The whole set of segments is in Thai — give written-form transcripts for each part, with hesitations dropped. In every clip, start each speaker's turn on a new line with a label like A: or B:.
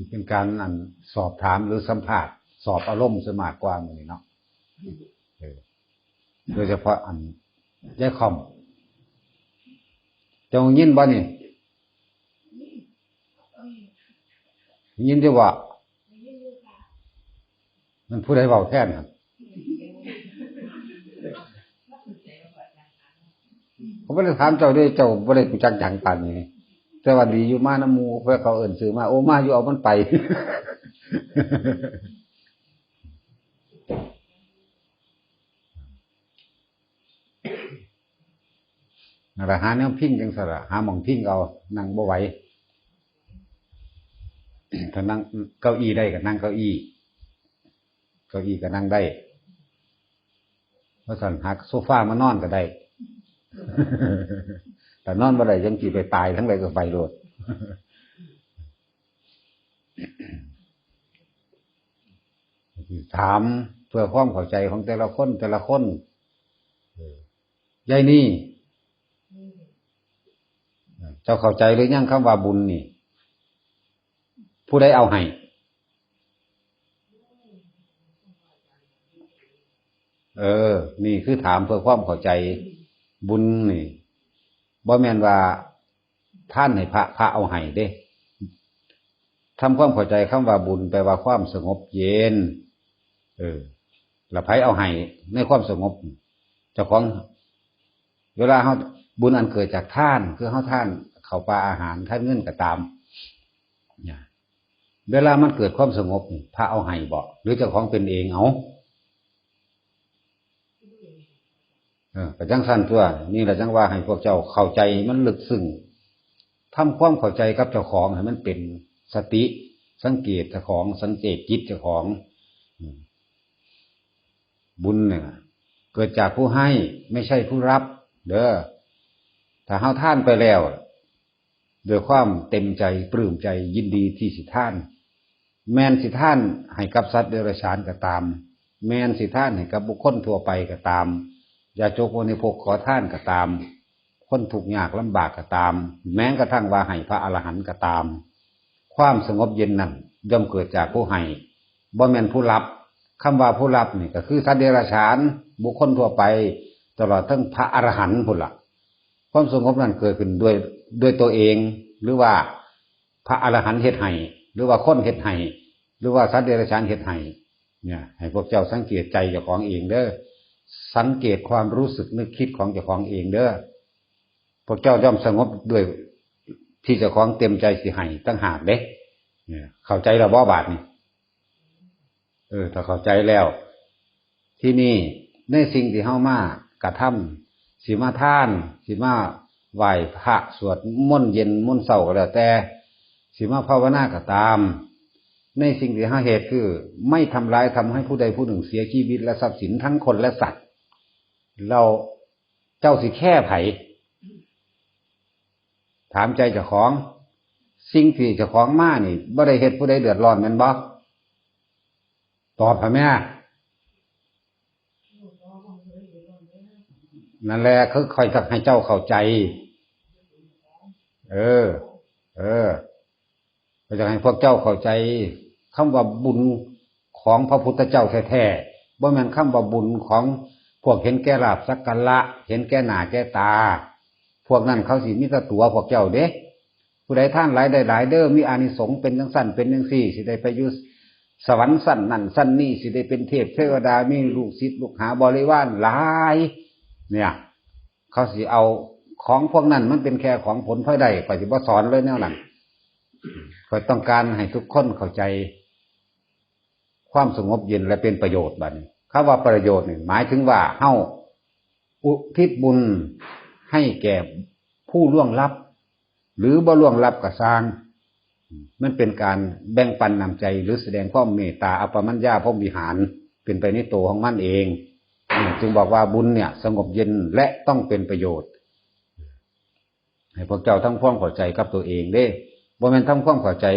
A: เป็นการสอบถามหรือสัมภาษณ์สอบอารมณ์ซะมากกว่ามื้อนี้เนาะโดยเฉพาะยายคอมเจ้ายินบ่นี่ยินได้ว่ามันผู้ใดเว้าแทนครับผมบ่ได้ถามเจ้าเด้เจ้าบ่ได้รู้จักจังปานนี้แต่ว่าดีอยู่มาน้ำหมู่เพื่อเขาเอิ้นชื่อมาโอ้มาอยู่เอามันไปนั่นล่ะหาแนวพิงจังซั่นล่ะหาหม่องพิงเอานั่งบ่ไหวถ้านั่งเก้าอี้ได้ก็นั่งเก้าอี้ก็นั่งได้เพราะสั่นหาโซฟามานอนก็ได้แต่นอนบ่ได้ยังสิไปตายทั้งใดก็ไปโลดถามเพื่อความเข้าใจของแต่ละคนยายนี่เจ้าเข้าใจหรือยังคำว่าบุญนี่ผู้ใดเอาให้นี่คือถามเพื่อความเข้าใจบุญนี่บ่แม่นว่าท่านให้พระเอาให้เด้ทำความเข้าใจคำว่าบุญแปลว่าความสงบเย็นแล้วไผเอาให้ในความสงบเจ้าของเวลาเฮาบุญอันเกิดจากทานคือเฮาทานข้าวปลาอาหารท่านเงินก็ตามเนี่ยเวลามันเกิดความสงบพระเอาให้บ่หรือเจ้าของเป็นเองเอาก็จังซั่นตัวนี่แหละจังว่าให้พวกเจ้าเข้าใจมันลึกซึ้งทำความเข้าใจกับเจ้าของให้มันเป็นสติสังเกตเจ้าของสังเกตจิตเจ้าของบุญเนี่ยเกิดจากผู้ให้ไม่ใช่ผู้รับเด้อถ้าเฮาทานไปแล้วด้วยความเต็มใจปลื้มใจยินดีที่สิทานแม้นสิทานให้กับสัตว์เดรัจฉานก็ตามแม้นสิทานให้กับบุคคลทั่วไปก็ตามยาจกบริโภคขอทานก็ตามคนทุกข์ยากลำบากก็ตามแม้กระทั่งว่าให้พระอรหันต์ก็ตามความสงบเย็นนั้นย่อมเกิดจากผู้ให้บ่แม่นผู้รับคำว่าผู้รับนี่ก็คือสัตว์เดรัจฉานบุคคลทั่วไปตลอดทั้งพระอรหันต์พุ่นล่ะความสงบนั้นเกิดขึ้นด้วยตัวเองหรือว่าพระอรหันต์เฮ็ดให้หรือว่าคนเฮ็ดให้หรือว่าสัตว์เดรัจฉานเฮ็ดให้เนี่ยให้พวกเจ้าสังเกตใจเจ้าของเองเด้อสังเกตความรู้สึกนึกคิดของเจ้าของเองเด้อพวกเจ้าย่อมสงบด้วยที่เจ้าของเต็มใจสิให้ตั้งหากเด้เนี่ยเข้าใจแล้วบ่บาดนี่ถ้าเข้าใจแล้วที่นี่ในสิ่งที่เฮามากระทำสิมาทานสิมาไหว้พระสวดมนต์เย็นมนต์เช้าก็แล้วแต่สิมาภาวนาก็ตามในสิ่งที่เฮาเฮ็ดคือไม่ทำร้ายทำให้ผู้ใดผู้หนึ่งเสียชีวิตและทรัพย์สินทั้งคนและสัตว์เราเจ้าสิแค่ไผถามใจเจ้าของสิ่งที่เจ้าของมานี่บ่ได้เฮ็ดผู้ใดเดือดร้อนแม่นบ่ตอบพ่อแม่นั่นแหละคือค่อยสักให้เจ้าเข้าใจก็จะให้พวกเจ้าเข้าใจคำว่าบุญของพระพุทธเจ้าแท้ๆบ่แม่นคำว่าบุญของพวกเห็นแก่ลาภสักการะเห็นแก่หน้าแก่ตาพวกนั้นเขาสิมีแต่ตัวพวกเจ้าเด้ผู้ใดท่านหลายได้หลายเด้อมีอานิสงส์เป็นจังซั่นเป็นจังซี่สิได้ไปอยู่สวรรค์สั้นนั่นสั้นนี่สิได้เป็นเทพเทวดามีลูกศิษย์ลูกหาบริวารหลายเนี่ยเขาสิเอาของพวกนั้นมันเป็นแค่ของผลพลอยได้ข้อยสิบ่สอนเลยแนวนั้นข้อยต้องการให้ทุกคนเข้าใจความสงบเย็นและเป็นประโยชน์บัดนี้คำว่าประโยชน์นี่หมายถึงว่าเฮาอุทิศบุญให้แก่ผู้ล่วงลับหรือบ่ล่วงลับก็สร้างมันเป็นการแบ่งปันน้ำใจหรือแสดงความเมตตาอัปปมัญญาพรหมวิหารเป็นไปในตัวของมันเองจึงบอกว่าบุญเนี่ยสงบเย็นและต้องเป็นประโยชน์ให้พวกเจ้าทำความเข้าใจกับตัวเองเด้บ่แม่นทำความเข้าใจ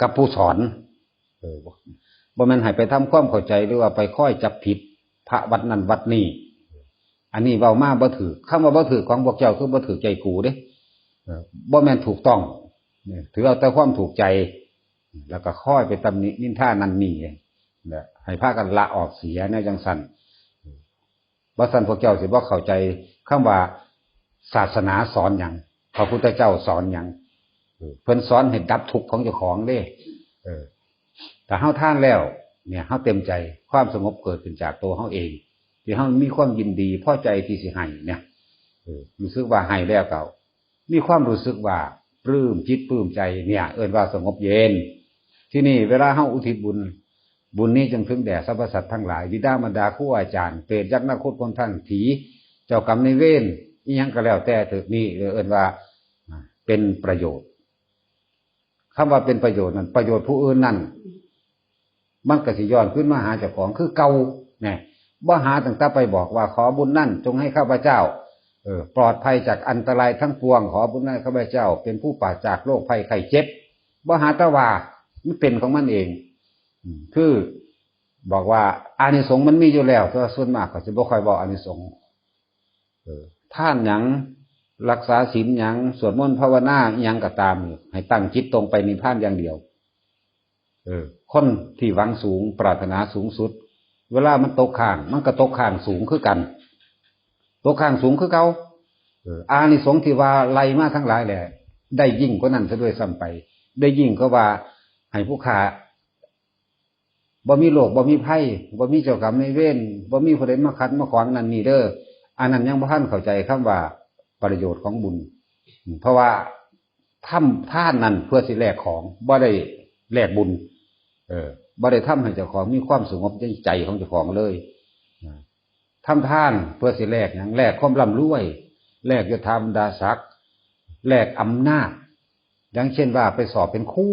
A: กับผู้สอนบ่แม่นให้ไปทำความเข้าใจหรือว่าไปค่อยจับผิดพระวัดนั้นวัดนี้อันนี้เว้ามาบ่ถูกคำว่าบ่ถูกของพวกเจ้าคือบ่ถูกใจกูเด้บ่แม่นถูกต้องถือเอาแต่ความถูกใจ แล้วก็ค่อยไปตำหนินินทานั่นนี่นะให้พากันละออกเสียเนี่ยจังซั่นบ่ซั่นพวกเจ้าสิบ่เข้าใจคำว่าศาสนาสอนหยังพระพุทธเจ้าสอนหยังเพิ่นสอนให้ดับทุกข์ของเจ้าของเด้แต่เฮาท่านแล้วเนี่ยเฮาเต็มใจความสงบเกิดขึ้นจากตัวเฮาเองที่เฮามีความยินดีพอใจที่สิให้เนี่ยรู้สึกว่าให้แล้วก็มีความรู้สึกว่าปลื้มจิตปลื้มใจเนี่ยเอิ้นว่าสงบเย็นที่นี่เวลาเฮาอุทิศบุญนี้จึงถึงแด่สรรพสัตว์ทั้งหลายบิดามารดาครูอาจารย์เปรตยักษ์นักโทษคนท่านผีเจ้ากรรมนายเวรอีหยังก็แล้วแต่เถิดนี่เอิ้นว่าเป็นประโยชน์คำว่าเป็นประโยชน์นั้นประโยชน์ผู้อื่นนั่นมันก็สิย้อนขึ้นมาหาเจ้าของคือเก่าเนี่ยบ่หาตั้งแต่ไปบอกว่าขอบุญนั่นจงให้ข้าพเจ้าปลอดภัยจากอันตรายทั้งปวงขอบุญนั้นข้าพเจ้าเป็นผู้ปราศจากโรคภัยไข้เจ็บบ่หาแต่ว่ามันเป็นของมันเองคือบอกว่าอานิสงส์มันมีอยู่แล้วแต่ส่วนมากก็จะบ่ค่อยบอกอานิสงส์ท่านหยังรักษาศีลหยังสวดมนต์ภาวนาหยังก็ตามให้ตั้งจิตตรงไปนิพพานอย่างเดียวคนที่หวังสูงปรารถนาสูงสุดเวลามันตกข้างมันก็ตกข้างสูงคือกันตกข้างสูงคือเก่าอานิสงส์ที่ว่าไล่มาทั้งหลายแหละได้ยิ่งกว่านั้นซะด้วยซ้ำไปได้ยิ่งก็ว่าให้ผู้ขาบ่มีโรคบ่มีภัยบ่มีเจ้ากรรมนายเวรบ่มีผู้ใดมาขัดมาขวางนั่นนี่เด้ออันนั้นยังบ่ทันเข้าใจคำว่าประโยชน์ของบุญเพราะว่าทำท่านนั้นเพื่อสิแลกของบ่ได้แลกบุญบ่ได้ทำให้เจ้าของมีความสงบในใจของเจ้าของเลยทำท่านเพื่อสิแลกหยังแลกความร่ำรวยแลกยศถาบรรดาศักดิ์แลกอำนาจอย่างเช่นว่าไปสอบเป็นครู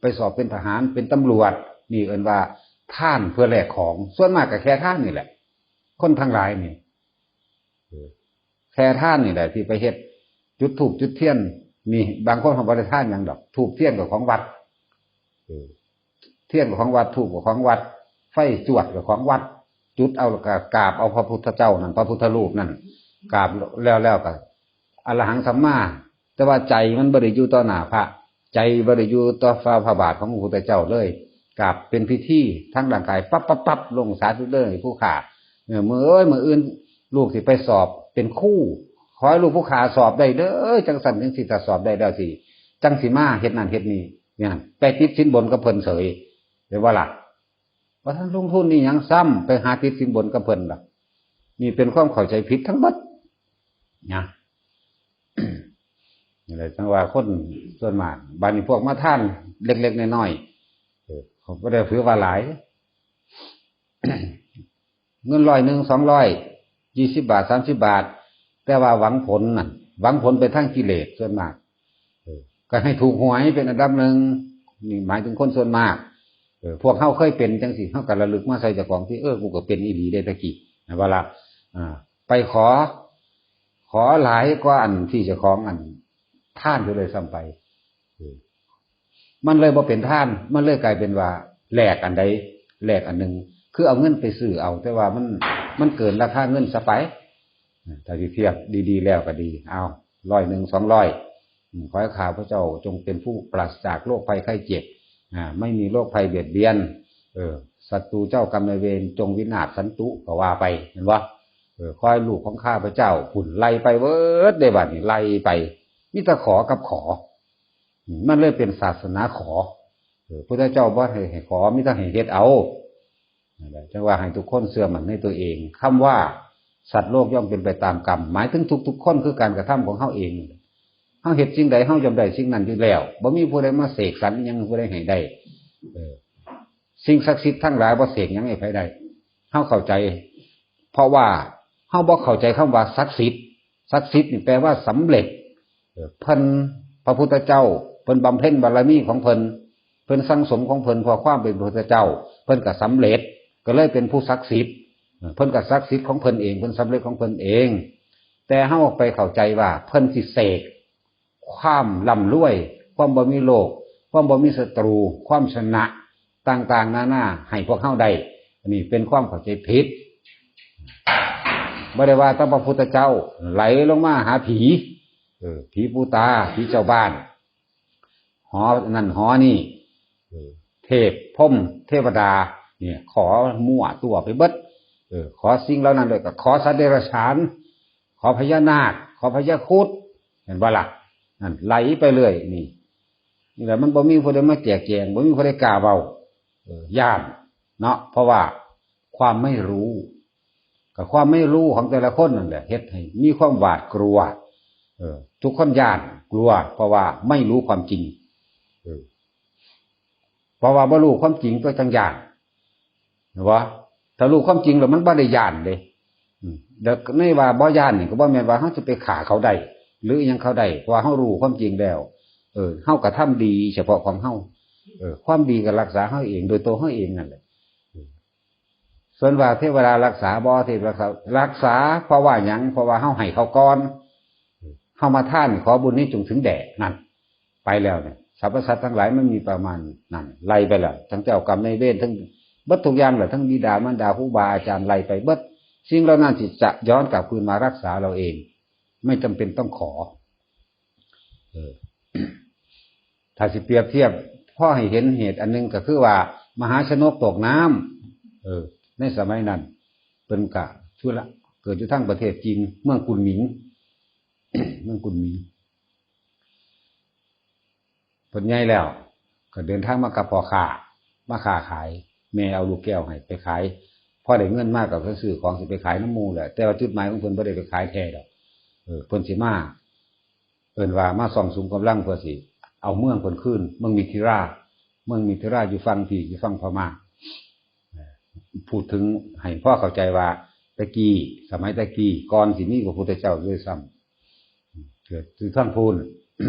A: ไปสอบเป็นทหารเป็นตำรวจนี่เอิ้นว่าท่านเพื่อแลกของส่วนมากก็แค่ท่านนี่แหละคนทั้งหลายนี่แค่ท่านนี่แหละที่ไปเฮ็ดจุดธูปจุดเทียนนี่บางคนเขาบ่ได้ท่านหยังดอกธูปเทียนกับของวัดเทียนกับของวัดธูปกับของวัดไฟจวดกับของวัดจุดเอาแล้วก็กราบเอาพระพุทธเจ้านั่นพระพุทธรูปนั่นกราบแล้วก็อรหังสัมมาแต่ว่าใจมันบ่ได้อยู่ต่อหน้าพระใจบ่ได้อยู่ต่อฝ่าพระบาทของพระพุทธเจ้าเลยกราบเป็นพิธีทั้งร่างกายปั๊บลงสาธุเด้อผู้ขามื้ออื่นลูกสิไปสอบเป็นครูขอให้ลูกผู้ขาสอบได้เด้อจังสั่นจังสิถ้าสอบได้แล้วสิจังสิมาเฮ็ดนั่นเฮ็ดนี่เนี่ยไปติดสินบนกับเพิ่นเสยเดี๋ยวว่าล่ะว่าท่านลงทุนนี่หยังซ้ำไปหาติดสินบนกับเพิ่นล่ะนี่เป็นความเข้าใจผิดทั้งหมดนะนี่แหละจังว่าคนส่วนมากบัดนี้พวกมาท่านเล็กๆน้อยๆเขาบ่ได้ถือว่าหลาย เงิน100 200 20 บาท30 บาทแต่ว่าหวังผลนั่นหวังผลไปทางกิเลสส่วนมากก็ให้ถูกหวยเป็นอันดับหนึ่งนี่หมายถึงคนส่วนมากพวกเขาเคยเป็นจังสิเขาก็ระลึกมาใส่เจ้าของที่กูก็เป็นอีหลีได้ตะกี้นะว่าล่ะไปขอหลายกว่าอันที่เจ้าของอันท่านอยู่เลยซ้ำไปมันเลยบ่เป็นท่านมันเลยกลายเป็นว่าแลกอันใดแลกอันหนึ่งคือเอาเงินไปซื้อเอาแต่ว่ามันเกินราคาเงินซะไปถ้าที่เทียบดีๆแล้วก็ดีเอา100 200ขอให้ข้าพระเจ้าจงเป็นผู้ปราศจากโรคภัยไข้เจ็บไม่มีโรคภัยเบียดเบียนศัตรูเจ้ากรรมนายเวรจงวินาศสันตุก็ว่าไปเห็นว่าขอให้ลูกของข้าพระเจ้าหุ่นไล่ไปเวิร์ดได้บัดนี้ไล่ไปมิตรขอกับขอมันเลยเป็นศาสนาขอพระเจ้าบ่ให้ขอมิตรให้เฮ็ดเอาจังว่าให้ทุกคนเชื่อมั่นในตัวเองคำว่าสัตว์โลกย่อมเป็นไปตามกรรมหมายถึงทุกๆคนคือการกระทำของเฮาเองเฮาเฮ็ดสิ่งใดเฮาย่อมได้สิ่งนั้นอยู่แล้วบ่มีผู้ใดมาเสกสรรหยังผู้ใดให้ได้สิ่งศักดิ์สิทธิ์ทั้งหลายบ่เสกหยังให้ไผได้เฮาเข้าใจเพราะว่าเฮาบ่เข้าใจคำว่าศักดิ์สิทธิ์ศักดิ์สิทธิ์นี่แปลว่าสำเร็จเพิ่นพระพุทธเจ้าเพิ่นบำเพ็ญบารมีของเพิ่นสังสมของเพิ่นพอความเป็นพระพุทธเจ้าเพิ่นก็สำเร็จก็เลยเป็นผู้ศักดิ์สิทธิ์เพิ่นก็ศักดิ์สิทธิ์ของเพิ่นเองเพิ่นสำเร็จของเพิ่นเองแต่เฮาไปเข้าใจว่าเพิ่นสิเสกความร่ำรวยความบ่มีโรคความบ่มีศัตรูความชนะต่างๆนานาให้พวกเฮาได้อันนี้เป็นความเข้าใจผิดบ่ได้ว่าแต่พระพุทธเจ้าไหลลงมาหาผีผีปูตาผีเจ้าบ้านหอนั่นหอนี่ เทพพรหมเทวดาเนี่ยขอมั่วตัวไปเบิดขอสิ่งเหล่านั้นเลยก็ขอสัตว์เดรัจฉานขอพญานาคขอพญาครุฑเห็นบ่ล่ะนั่นไหลไปเรื่อยนี่แหละมันบ่มีผู้ใดมาแจกแจงบ่มีผู้ใดกล้าเว้าย่านเนาะเพราะว่าความไม่รู้กับความไม่รู้ของแต่ละคนนั่นแหละเฮ็ดให้มีความหวาดกลัวทุกคนย่านกลัวเพราะว่าไม่รู้ความจริงเพราะว่าบ่รู้ความจริงก็จังย่านเห็นบ่ถ้ารู้ความจริงแล้วมันบ่ได้ย่านเด้เด็กในว่าบ่ย่านนี่ก็บ่แม่นว่าเฮาจะไปฆ่าเขาได้หรืออิหยังเขาได้เพราะว่าเฮารู้ความจริงแล้วเฮาก็ทำดีเฉพาะของเฮาความดีก็รักษาเฮาเองโดยตัวเฮาเองนั่นแหละส่วนว่าเทวดารักษาบ่เทวดารักษาเพราะว่าหยังเพราะว่าเฮาให้เขาก่อนเฮามาท่านขอบุญนี้จงถึงแด่นั่นไปแล้วเนี่ยสรรพสัตว์ทั้งหลายมันมีประมาณนั่นไล่ไปแล้วทั้งเจ้ากรรมนายเวรทั้งเบิดทุกอย่างแหละทั้งบิดามารดาครูบาอาจารย์ไล่ไปเบิดสิ่งเหล่านั้นสิจะย้อนกลับคืนมารักษาเราเองไม่จำเป็นต้องขอถ้าสิเปรียบเทียบพ่อให้เห็นเหตุอันนึงก็คือว่ามหาชนกตกน้ำในสมัยนั้นเป็นกะชั่วละเกิดอยู่ทั้งประเทศจีนเมืองกุนหมิง เมืองกุนหมิงผลใหญ่แล้วก็เดินทางมากับพ่อค้ามาค้าขายแม่เอาลูกแก้วให้ไปขายพอได้เงินมากกับซื้อของสิไปขายน้ำหมู่แหละแต่ว่าจุดหมายของเพิ่นบ่ได้ไปขายแท้ดอกเพิ่นสิมาเพิ่นว่ามาส่องสุมกำลังเพื่อสิเอาเมืองเพิ่นคืนเมืองมิถิราอยู่ฝั่งที่อยู่ฝั่งพม่าพูดถึงให้พ่อเข้าใจว่าตะกี้สมัยตะกี้ก่อนสิมีพระพุทธเจ้าด้วยซ้ำเกิดคือทั้งพูน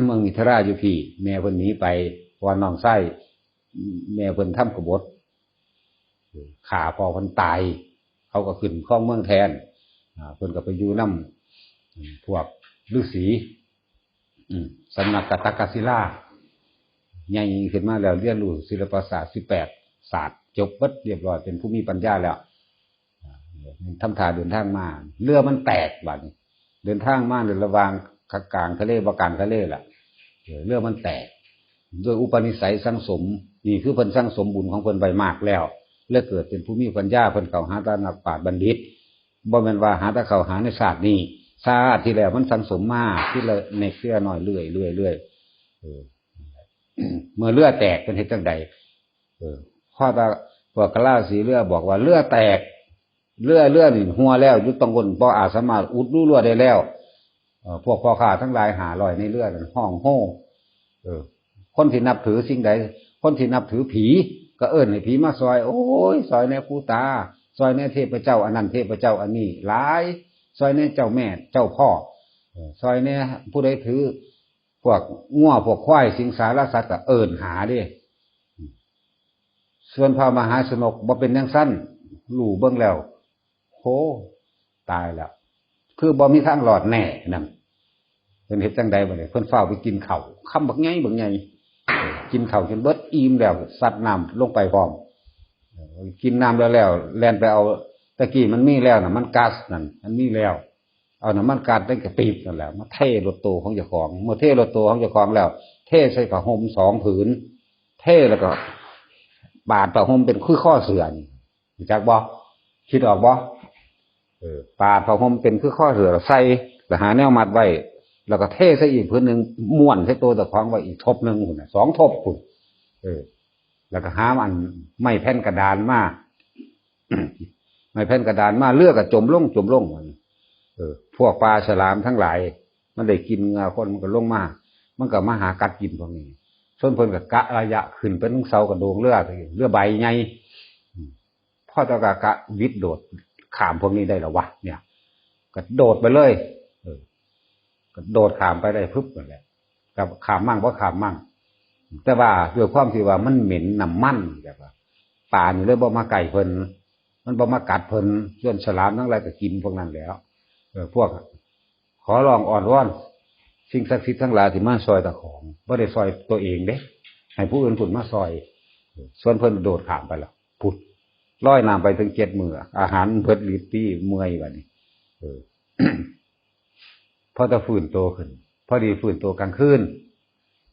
A: เมืองมิถิราอยู่พี่แม่เพิ่นหนีไปเพราะว่าน้องไส้แม่เพิ่นทำกบฏฆ่าพ่อเพิ่นตายเขาก็ขึ้นครองเมืองแทนเพิ่นก็ไปอยู่นำพวกฤาษีสำนักกตักกศิลาใหญ่ขึ้นมาแล้วเรียนรู้ศิลปศาสตร์18ศาสตร์จบเบิดเรียบร้อยเป็นผู้มีปัญญาแล้วทำท่าเดินทางมาเรือมันแตกบัดนี้เดินทางมาในระหว่างกลางทะเลบ่กลางทะเลล่ะเรือมันแตกโดยอุปนิสัยสังสมนี่คือเพิ่นสังสมบุญของเพิ่นไว้มากแล้วเลยเกิดเป็นผู้มีปัญญาเพิ่นเข้าหาตานักปราชญ์บัณฑิตบ่แม่นว่าหาแต่เข้าหาในศาสตร์นี้ชาติที่แล้วมันสังสมมาที่ละเน็กเสื้อน้อยเรื่อยเมื่อเรือแตกเป็นเหตุจังใดข้อตาพวกกะลาสีเรือบอกว่าเรือแตกเรือนี่หัวแล้วยุดต้องคนบ่อาจสามารถอุดรูรั่วได้แล้วพวกพ่อค้าทั้งหลาย500ในเรือนั่นห้องโฮ่คนที่นับถือสิ่งใดคนที่นับถือผีก็เอิ้นให้ผีมาซอยโอ้ยซอยแน่ปู่ตาซอยแน่เทพเจ้าอันนั้นเทพเจ้าอันนี้หลายซอยแน่เจ้าแม่เจ้าพ่อซอยแน่ผู้ใดถือพวกงัวพวกควายสิงสารสัตว์ก็เอิ้นหาเด้ส่วนพระมหาชนกบ่เป็นจังซั่นรู้เบิ่งแล้วโหตายแล้วคือบ่มีทางรอดแน่นั่นเพิ่นเฮ็ดจังใดบ่ได้เพิ่นฟ้าวไปกินข้าวคำบักใหญ่กินข้าวจนเบิดอิ่มแล้วซัดน้ำลงไปพร้อมกินน้ำแล้วแล่นไปเอาตะกี้มันมีแล้วน่ะมันก๊าซนั่นมันมีแล้วเอาน้ำมันก๊าซได้กระปีบนั่นแหละมาเทรถตู้ของเจ้าของเมื่อเทรถตู้ของเจ้าของแล้วเทใส่ผ้าห่ม2ผืนเทแล้วก็บาดผ้าห่มเป็นคือข้อเสื่อนี่รู้จักบ่คิดออกบ่ปาดผ้าห่มเป็นคือข้อเสื่อใส่แล้วหาแนวมัดไว้แล้วก็เทใส่อีกผืนนึงม้วนใส่ตัวเจ้าของไว้อีกทบนึงพุ่นน่ะ2ทบพุ่นแล้วก็หามันไม่แผ่นกระดานมาไม่แผ่นกระดานมาเลือกก็จมลงมันพวกปลาฉลามทั้งหลายมันได้กินเงาคนมันก็ลงมามันก็มาหากัดกินพวกนี้ส่วนเพิ่นก็กะระยะขึ้นเป็นเสากระโดงเรือใบใหญ่พ่อตะกะวิทย์โดดข้ามพวกนี้ได้แล้ววะเนี่ยก็โดดไปเลยก็โดดข้ามไปได้ปึ๊บนั่นแหละกับข้ามมั่งบ่ข้ามมั่งแต่ว่าด้วยความที่ว่ามันเหม็นน้ำมันแบบว่าป่านี่เลยบ่มาไก่เพิ่นมันบ่มากัดเพิ่นส่วนฉลามทั้งหลายก็กินพวกนั้นแล้วพวกขอร้องอ่อนวอนสิ่งศักดิ์สิทธิ์ทั้งหลายที่มาซอยตะของบ่ได้ซอยตัวเองเด้ให้ผู้อื่นผุดมาซอยส่วนเพิ่นโดดข้ามไปแล้วผุดลอยน้ำไปถึง7 มื้ออาหารเบิดลิตรตี้เมื่อยบัดนี้พอจะฟื้นโตขึ้นพอดีฟื้นโตกลางคืน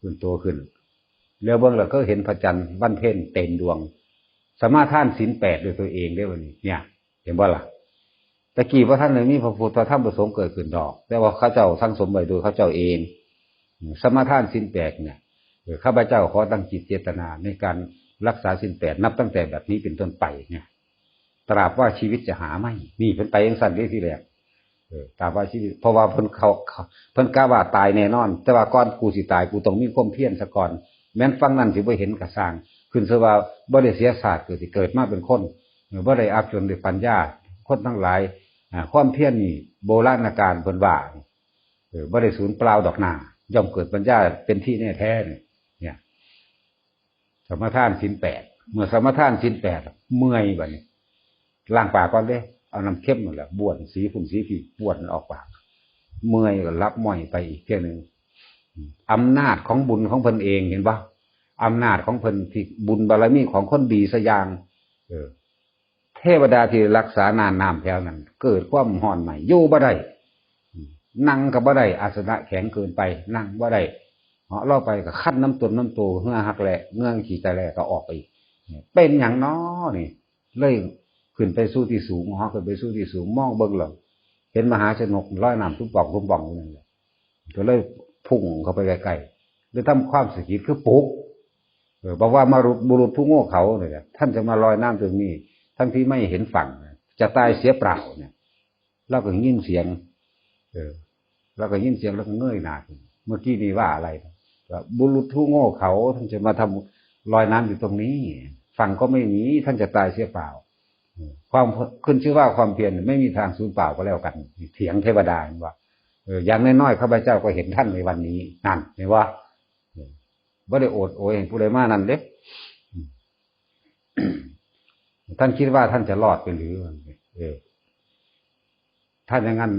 A: ฟื้นโตขึ้น เรือเบิ่งแล้วก็เห็นพระจันทร์วันเพ็ญเต็มดวงสมาทานศีล8ด้วยตัวเองได้วันนี้เนี่ยเห็นบ่ล่ะตะกี้พระท่านเลยมีพระพุทธพระธรรมพระสงฆ์เกิดขึ้นดอกแต่ว่าเขาเจ้าทั้งสมไว้โดยเขาเจ้าเองสมาทานศีล8เนี่ยข้าพเจ้าขอตั้งจิตเจตนาในการรักษาศีล8นับตั้งแต่แบบนี้เป็นต้นไปเนี่ยตราบว่าชีวิตจะหาไม่นี่เพิ่นไปยังสั่นได้ทีแรกตราบว่าชีวิตเพราะว่าเพิ่นกะว่าตายแน่นอนแต่ว่าก่อนกูสิตายกูต้องมีความเพียรซะก่อนแม้นฟังนั้นสิบ่เห็นก็สร้างขึ้นซะว่าบ่ได้เสียศาสตร์เกิดมาเป็นคนบ่ได้อับจนด้วยปัญญาคนทั้งหลายความเพียรนี่โบราณกาลเพิ่นว่าบ่ได้สูญเปล่าดอกหน้าย่อมเกิดปัญญาเป็นที่แน่แท้เนี่ยสมทานศีล8เมื่อสมทานศีล8เมื่อยบัดนี้ล้างปากก่อนเด้เอาน้ำเข้มนั่นแหละบ้วนสีฝุ่นสีผีบ้วนออกปากเมื่อยก็รับม้อยไปอีกเที่ยนึงอำนาจของบุญของเพิ่นเองเห็นป่ะอำนาจของเพิ่นที่บุญบารมีของคนดีซะอย่างเทวดาที่รักษานานน้ำแถวนั้นเกิดความห่อนใหม่อยู่บ่ได้นั่งก็บ่ได้อาสนะแข็งเกินไปนั่งบ่ได้เล่าไปก็คัดน้ำน้ำโตเงื่อหักแหละเงื่อขี้ใจแหละก็ออกไปเป็นอย่างน้อนี่เลยขึ้นไปสู้ที่สูงขึ้นไปสู้ที่สูงมองเบิ่งหลังเห็นมหาชนกร้อยน้ำทุบป่องอยู่นั่นแหละก็เลยพุ่งเข้าไปไกลๆเลยทำความสะกิดคือปุ๊กบอกว่ามาบุรุษผู้โง่เขาเนี่ยท่านจะมาลอยน้ำตรงนี้ทั้งที่ไม่เห็นฝั่งจะตายเสียเปล่าเนี่ยเราก็ยินเสียงเราก็ยินเสียงแล้วก็เงยหน้าเมื่อกี้นี่ว่าอะไรบุรุษผู้โง่เขาท่านจะมาทำลอยน้ำอยู่ตรงนี้ฝั่งก็ไม่มีท่านจะตายเสียเปล่าความขึ้นชื่อว่าความเพียรไม่มีทางสูญเปล่าก็แล้วกันเถียงเทวดาว่าอย่างน้อยๆข้าพเจ้าก็เห็นท่านในวันนี้นั่นเห็นว่าไม่ได้โอดโอยผู้ใดมานั่นเด้ ท่านคิดว่าท่านจะรอดไปหรือถ้าอย่างนั้น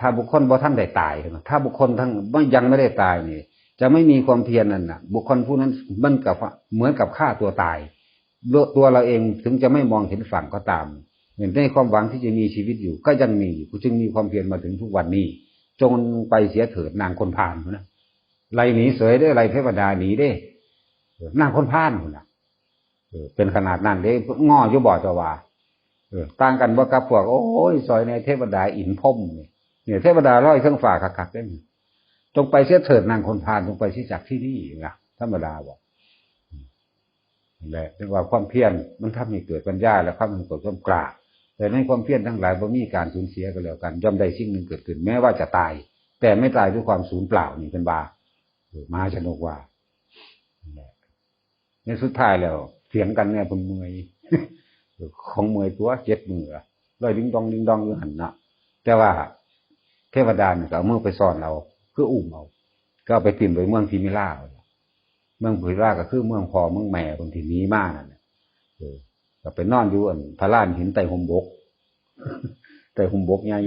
A: ถ้าบุคคลบ่ท่านได้ตายถ้าบุคคลทั้งยังไม่ได้ตายนี่จะไม่มีความเพียรนั่นน่ะบุคคลผู้นั้นมันกับเหมือนกับฆ่าตัวตายตัวเราเองถึงจะไม่มองเห็นฝั่งก็ตามเห็นในความหวังที่จะมีชีวิตอยู่ก็ยังมีกูจึงมีความเพียรมาถึงทุกวันนี้จงไปเสียเถิดนางคนพาลนะไล่หนีเสยได้ไล่เทวดาหนีได้นางคนพาลนะเป็นขนาดนั้นเด้ง้ออยู่บ่เจ้าว่าต่างกันบ่กับพวกโอ้ยซอยในเทวดาอินพรหมเนี่ยเทวดาร้อยเครื่องฝ่าคักๆได้จงไปเสียเถิดนางคนพาลจงไปที่จากที่นี่นะธรรมดาบอกแหละเรียกว่าความเพียรมันทำให้เกิดปัญญาและความมันเกิดความกล้าแต่ในความเพียรทั้งหลายบ่มีการสูญเสียก็แล้วกันย่อมได้สิ่งหนึ่งเกิดขึ้นแม้ว่าจะตายแต่ไม่ตายด้วยความสูญเปล่านี่เป็นบามาชนกว่าในสุดท้ายแล้วเถียงกันเนี่ยผมเมื่อยของเมื่อยตัวเจ็บมือเลยดิ้งดองอยู่หันนะแต่ว่าเทวดาเนี่ยก็เอามือไปซ่อนเราคืออุ้มเอาก็ไปติ่มไปเมืองพิมิล่าเมืองพิมิล่าก็คือเมืองพ่อเมืองแม่คนที่นี้มากนั่นก็ไปนอนอยู่พระลานหินใต้ห่มบกใต้ห่มบกใหญ่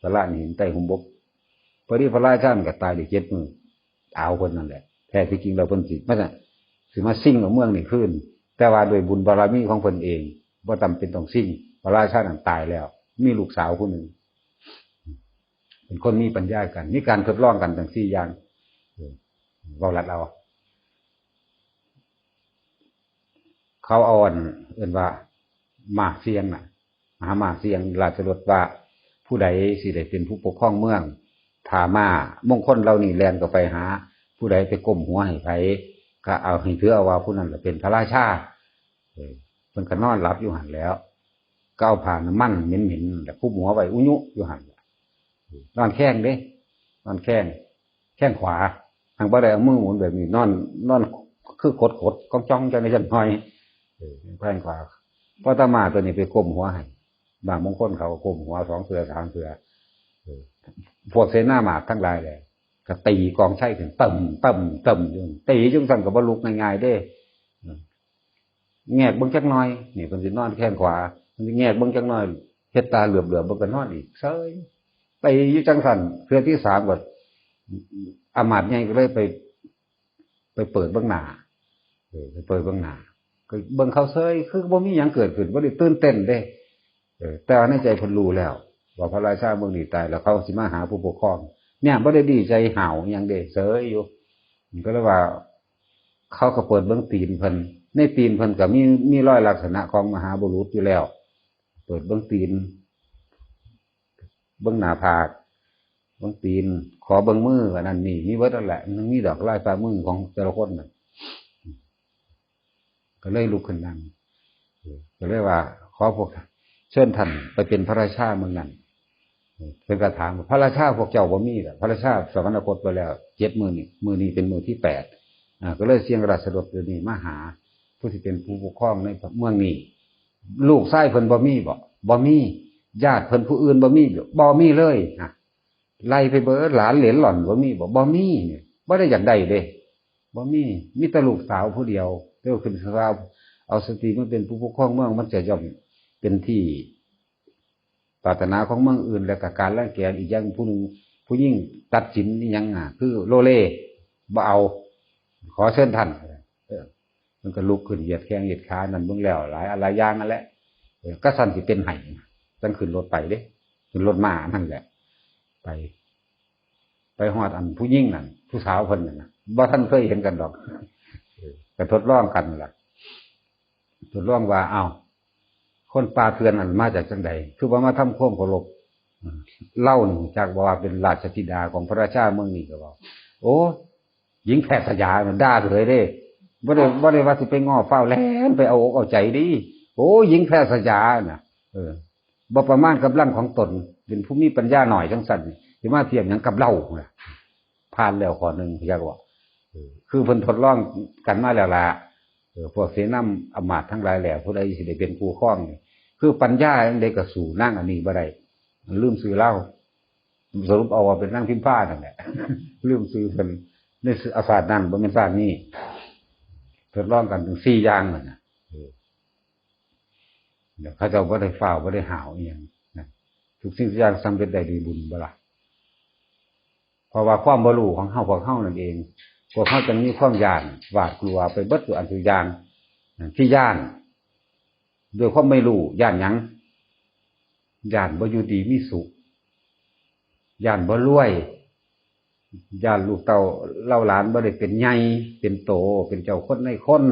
A: พระลานหินใต้ห่มบกพอดีพระราชาก็ตายได้7 มื้อเอาคนนั่นแหละแท้ที่จริงเราเพิ่นสิมาซิ่งของเมืองนี่ขึ้นแต่ว่าโดยบุญบารมีของเพิ่นเองบ่จำเป็นต้องซิ่งพระราชาตายแล้วมีลูกสาวคนหนึ่งเป็นคนมีปัญญากันมีการทดลองกันทั้ง4อย่างเว้าลัดเอาเขาเอาเอิ้นว่าหมากเสียงน่ะมหาหมากเสียงราชรถว่าผู้ใดสิได้เป็นผู้ปกครองเมืองถ้ามามงคลเรานี่แล่นก็ไปหาผู้ใดไปก้มหัวให้ไผก็เอาให้ถือเอาว่าผู้นั้นจะเป็นพระราชาเพิ่นก็นอนหลับอยู่หันแล้วก็เอาผ่านน้ำมันเหม็นๆแล้วคุบหัวไว้อุยุอยู่หันนอนแข้งเด้นอนแข้งขวาทางบ่ได้เอามือหมุนแบบนี้นอนคือขดก้องจ้องจังในจังหน่อยแข้งขวาพอตามาตัวนี้ไปก้มหัวให้บางมงคลเขาก้มหัว2 เทื่อ 3 เทื่อพวกเสนาหมาดทั้งหลายเลยก็ตีกองไช่ถึงต่ำอยู่ตีจังสั่นก็บ่ลุกง่ายๆเด้แงกเบิ่งจักหน่อยนี่เพิ่นสินอนแข้งขวาเพิ่นสิแงกเบิ่งจักหน่อยเฮ็ดตาเหลือบๆเบิ่งก็นอนอีกเซ้ยตีอยู่จังสั่นเทื่อที่3ก็อามาตย์ใหญ่ก็เลยไปเปิดเบิ่งหน้าไปเปิดเบิ่งหน้าก็เบิ่งเขาเซ้ยคือบ่มีหยังเกิดขึ้นบ่ได้ตื่นเต้นเด้แต่ในใจเพิ่นรู้แล้วว่าพระราชาเมืองนี้ตายแล้วเขาสิมาหาผู้ปกครองเนี่ยบ่ได้ดีใจห่าวหยังเด้เสยอยู่ก็เลยว่า เขาก็เปิดเบื้องตีนเพิ่นในตีนเพิ่นก็มีรอยลักษณะของมหาบุรุษอยู่แล้วเปิดเบื้องตีนเบื้องหน้าผากเบื้องตีนขอเบื้องมือว่านั่นนี่มีเบิดนั่นแหละมันมีดอกลายฝ่ามือของแต่ละคนน่ะก็เลยลุกขึ้นนั่งก็เลยว่าขอพวกเชิญท่านไปเป็นพระราชาเมืองนั้นเป็นกระถางพระราชาพวกเจ้าบ่มีแหละพระราชาสวรรคตไปแล้ว7 มื้อนี่มื้อนี้เป็นมื้อที่8ก็เลยเสียงราชรถเดี๋ยวนี้มาหาผู้ที่เป็นผู้ปกครองในเมืองนี้ลูกชายเพิ่นบ่มีญาติเพิ่นผู้อื่นบ่มีเลยนะไล่ไปเบิดหลานเหลนหล่อนบ่มีเนี่ยบ่ได้อยากได้เด้บ่มีแต่ลูกสาวผู้เดียวเดี๋ยวขึ้นสาวเอาสตรีมาเป็นผู้ปกครองเมืองมันจะย่อมเป็นที่ปรารถนาของเมืองอื่นและการรังแกอีกอย่างผู้ยิ่งตัดสินอีหยังคือโลเล่บ่เอาขอเชิญท่านมันก็ลุกขึ้นเหยียดแข้งเหยียดขานั่นเบิ่งแล้วหลายอะไรอย่างนั่นแหละก็สั่นสิเป็นไห้ตั้งขึ้นรถไปเด้ขึ้นรถม้านั่นแหละไปฮอดอันผู้ยิ่งนั่นผู้สาวเพิ่นนั่นน่ะบ่ทันเคยเห็นกันดอกก็ทดลองกันล่ะทดลองว่าอ้าวคนป่าเถื่อนอันมาจากจังใดคือว่ามาทำโค้งเคารพเล่านี่จากว่าเป็นราชธิดาของพระราชาเมืองนี้ก็บอกโอ้หญิงแพทย์สยามมันด่าเลยเด้บ่ได้ว่าสิไปง้อเฝ้าแลนไปเอาอกเอาใจดิโอ้หญิงแพทย์สยามน่ะบ่ประมาณกำลังของตนเป็นผู้มีปัญญาหน่อยจังซั่นสิมาเทียบหยังกับเล่าน่ะผ่านแล้วข้อนึงอยากว่าคือเพิ่นทดลองกันมาแล้วล่ะพวกเสนาอำมาตย์ทั้งหลายแหล่ผู้ใดสิได้เป็นผู้ครองคือปัญญาเด็กก็สู่นั่งอันนี้บ่ได้ลืมซื้อเหล้าสรุปเอาว่าเป็นนั่งพิมพ์ผ้านั่นแหละลืมซื้อเพิ่นในอาสาสนั่นบ่แม่นศาสตร์นี้ทดลองกันถึง4อย่างนั่นน่ะเดี๋ยวเขาเจ้าบ่ได้ฟ้าวบ่ได้หาวอีหยังนะทุกสิ่งทุกอย่างสำเร็จได้ด้วยบุญบ่ล่ะเพราะว่าความบ่รู้ของพวกเฮานั่นเองพวกเฮาจึงมีความย้านหวาดกลัวไปเบิดทุกอันทุกอย่างที่ย้านด้วยความไม่รู้ย้านหยังย้านบ่อยู่ดีมีสุขย้านบ่รวยย้านลูกเต้าเล่าหลานบ่ได้เป็นใหญ่เป็นโตเป็นเจ้าคนในคน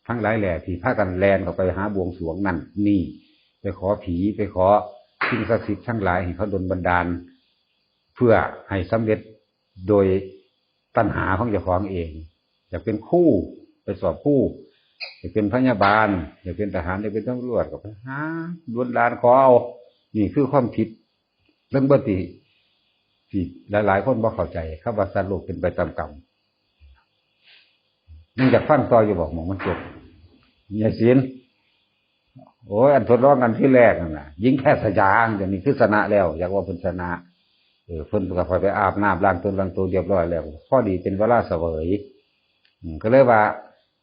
A: ทั้งหลายแหล่ที่พากันแล่นเข้าไปหาบวงสรวงนั่นนี่ไปขอผีไปขอสิ่งศักดิ์สิทธิ์ทั้งหลายให้เขาดลบันดาลเพื่อให้สำเร็จโดยตัณหาของเจ้าของเองอยากเป็นครูไปสอบครูอยากเป็นพยาบาลอยากเป็นทหารอยากเป็นตำรวจก็ไปหาดลบันดาลขอเอานี่คือความผิดเรื่องบัติที่หลายๆคนบ่เข้าใจข้าว่าสัตว์โลกเป็นไปตามกรรมนี่จากฟังต่ออยู่บอกหมองมันจบอย่าเสียนโอ้ยอันทดลองกันที่แรกนั่นน่ะยิงแค่สยางอย่างนี้คือชนะแล้วอยากว่าเป็นชนะเพิ่นก็ไปอาบน้ำล้างตัวเรียบร้อยแล้วพอดีเป็นเวลาเสวยก็เลยว่า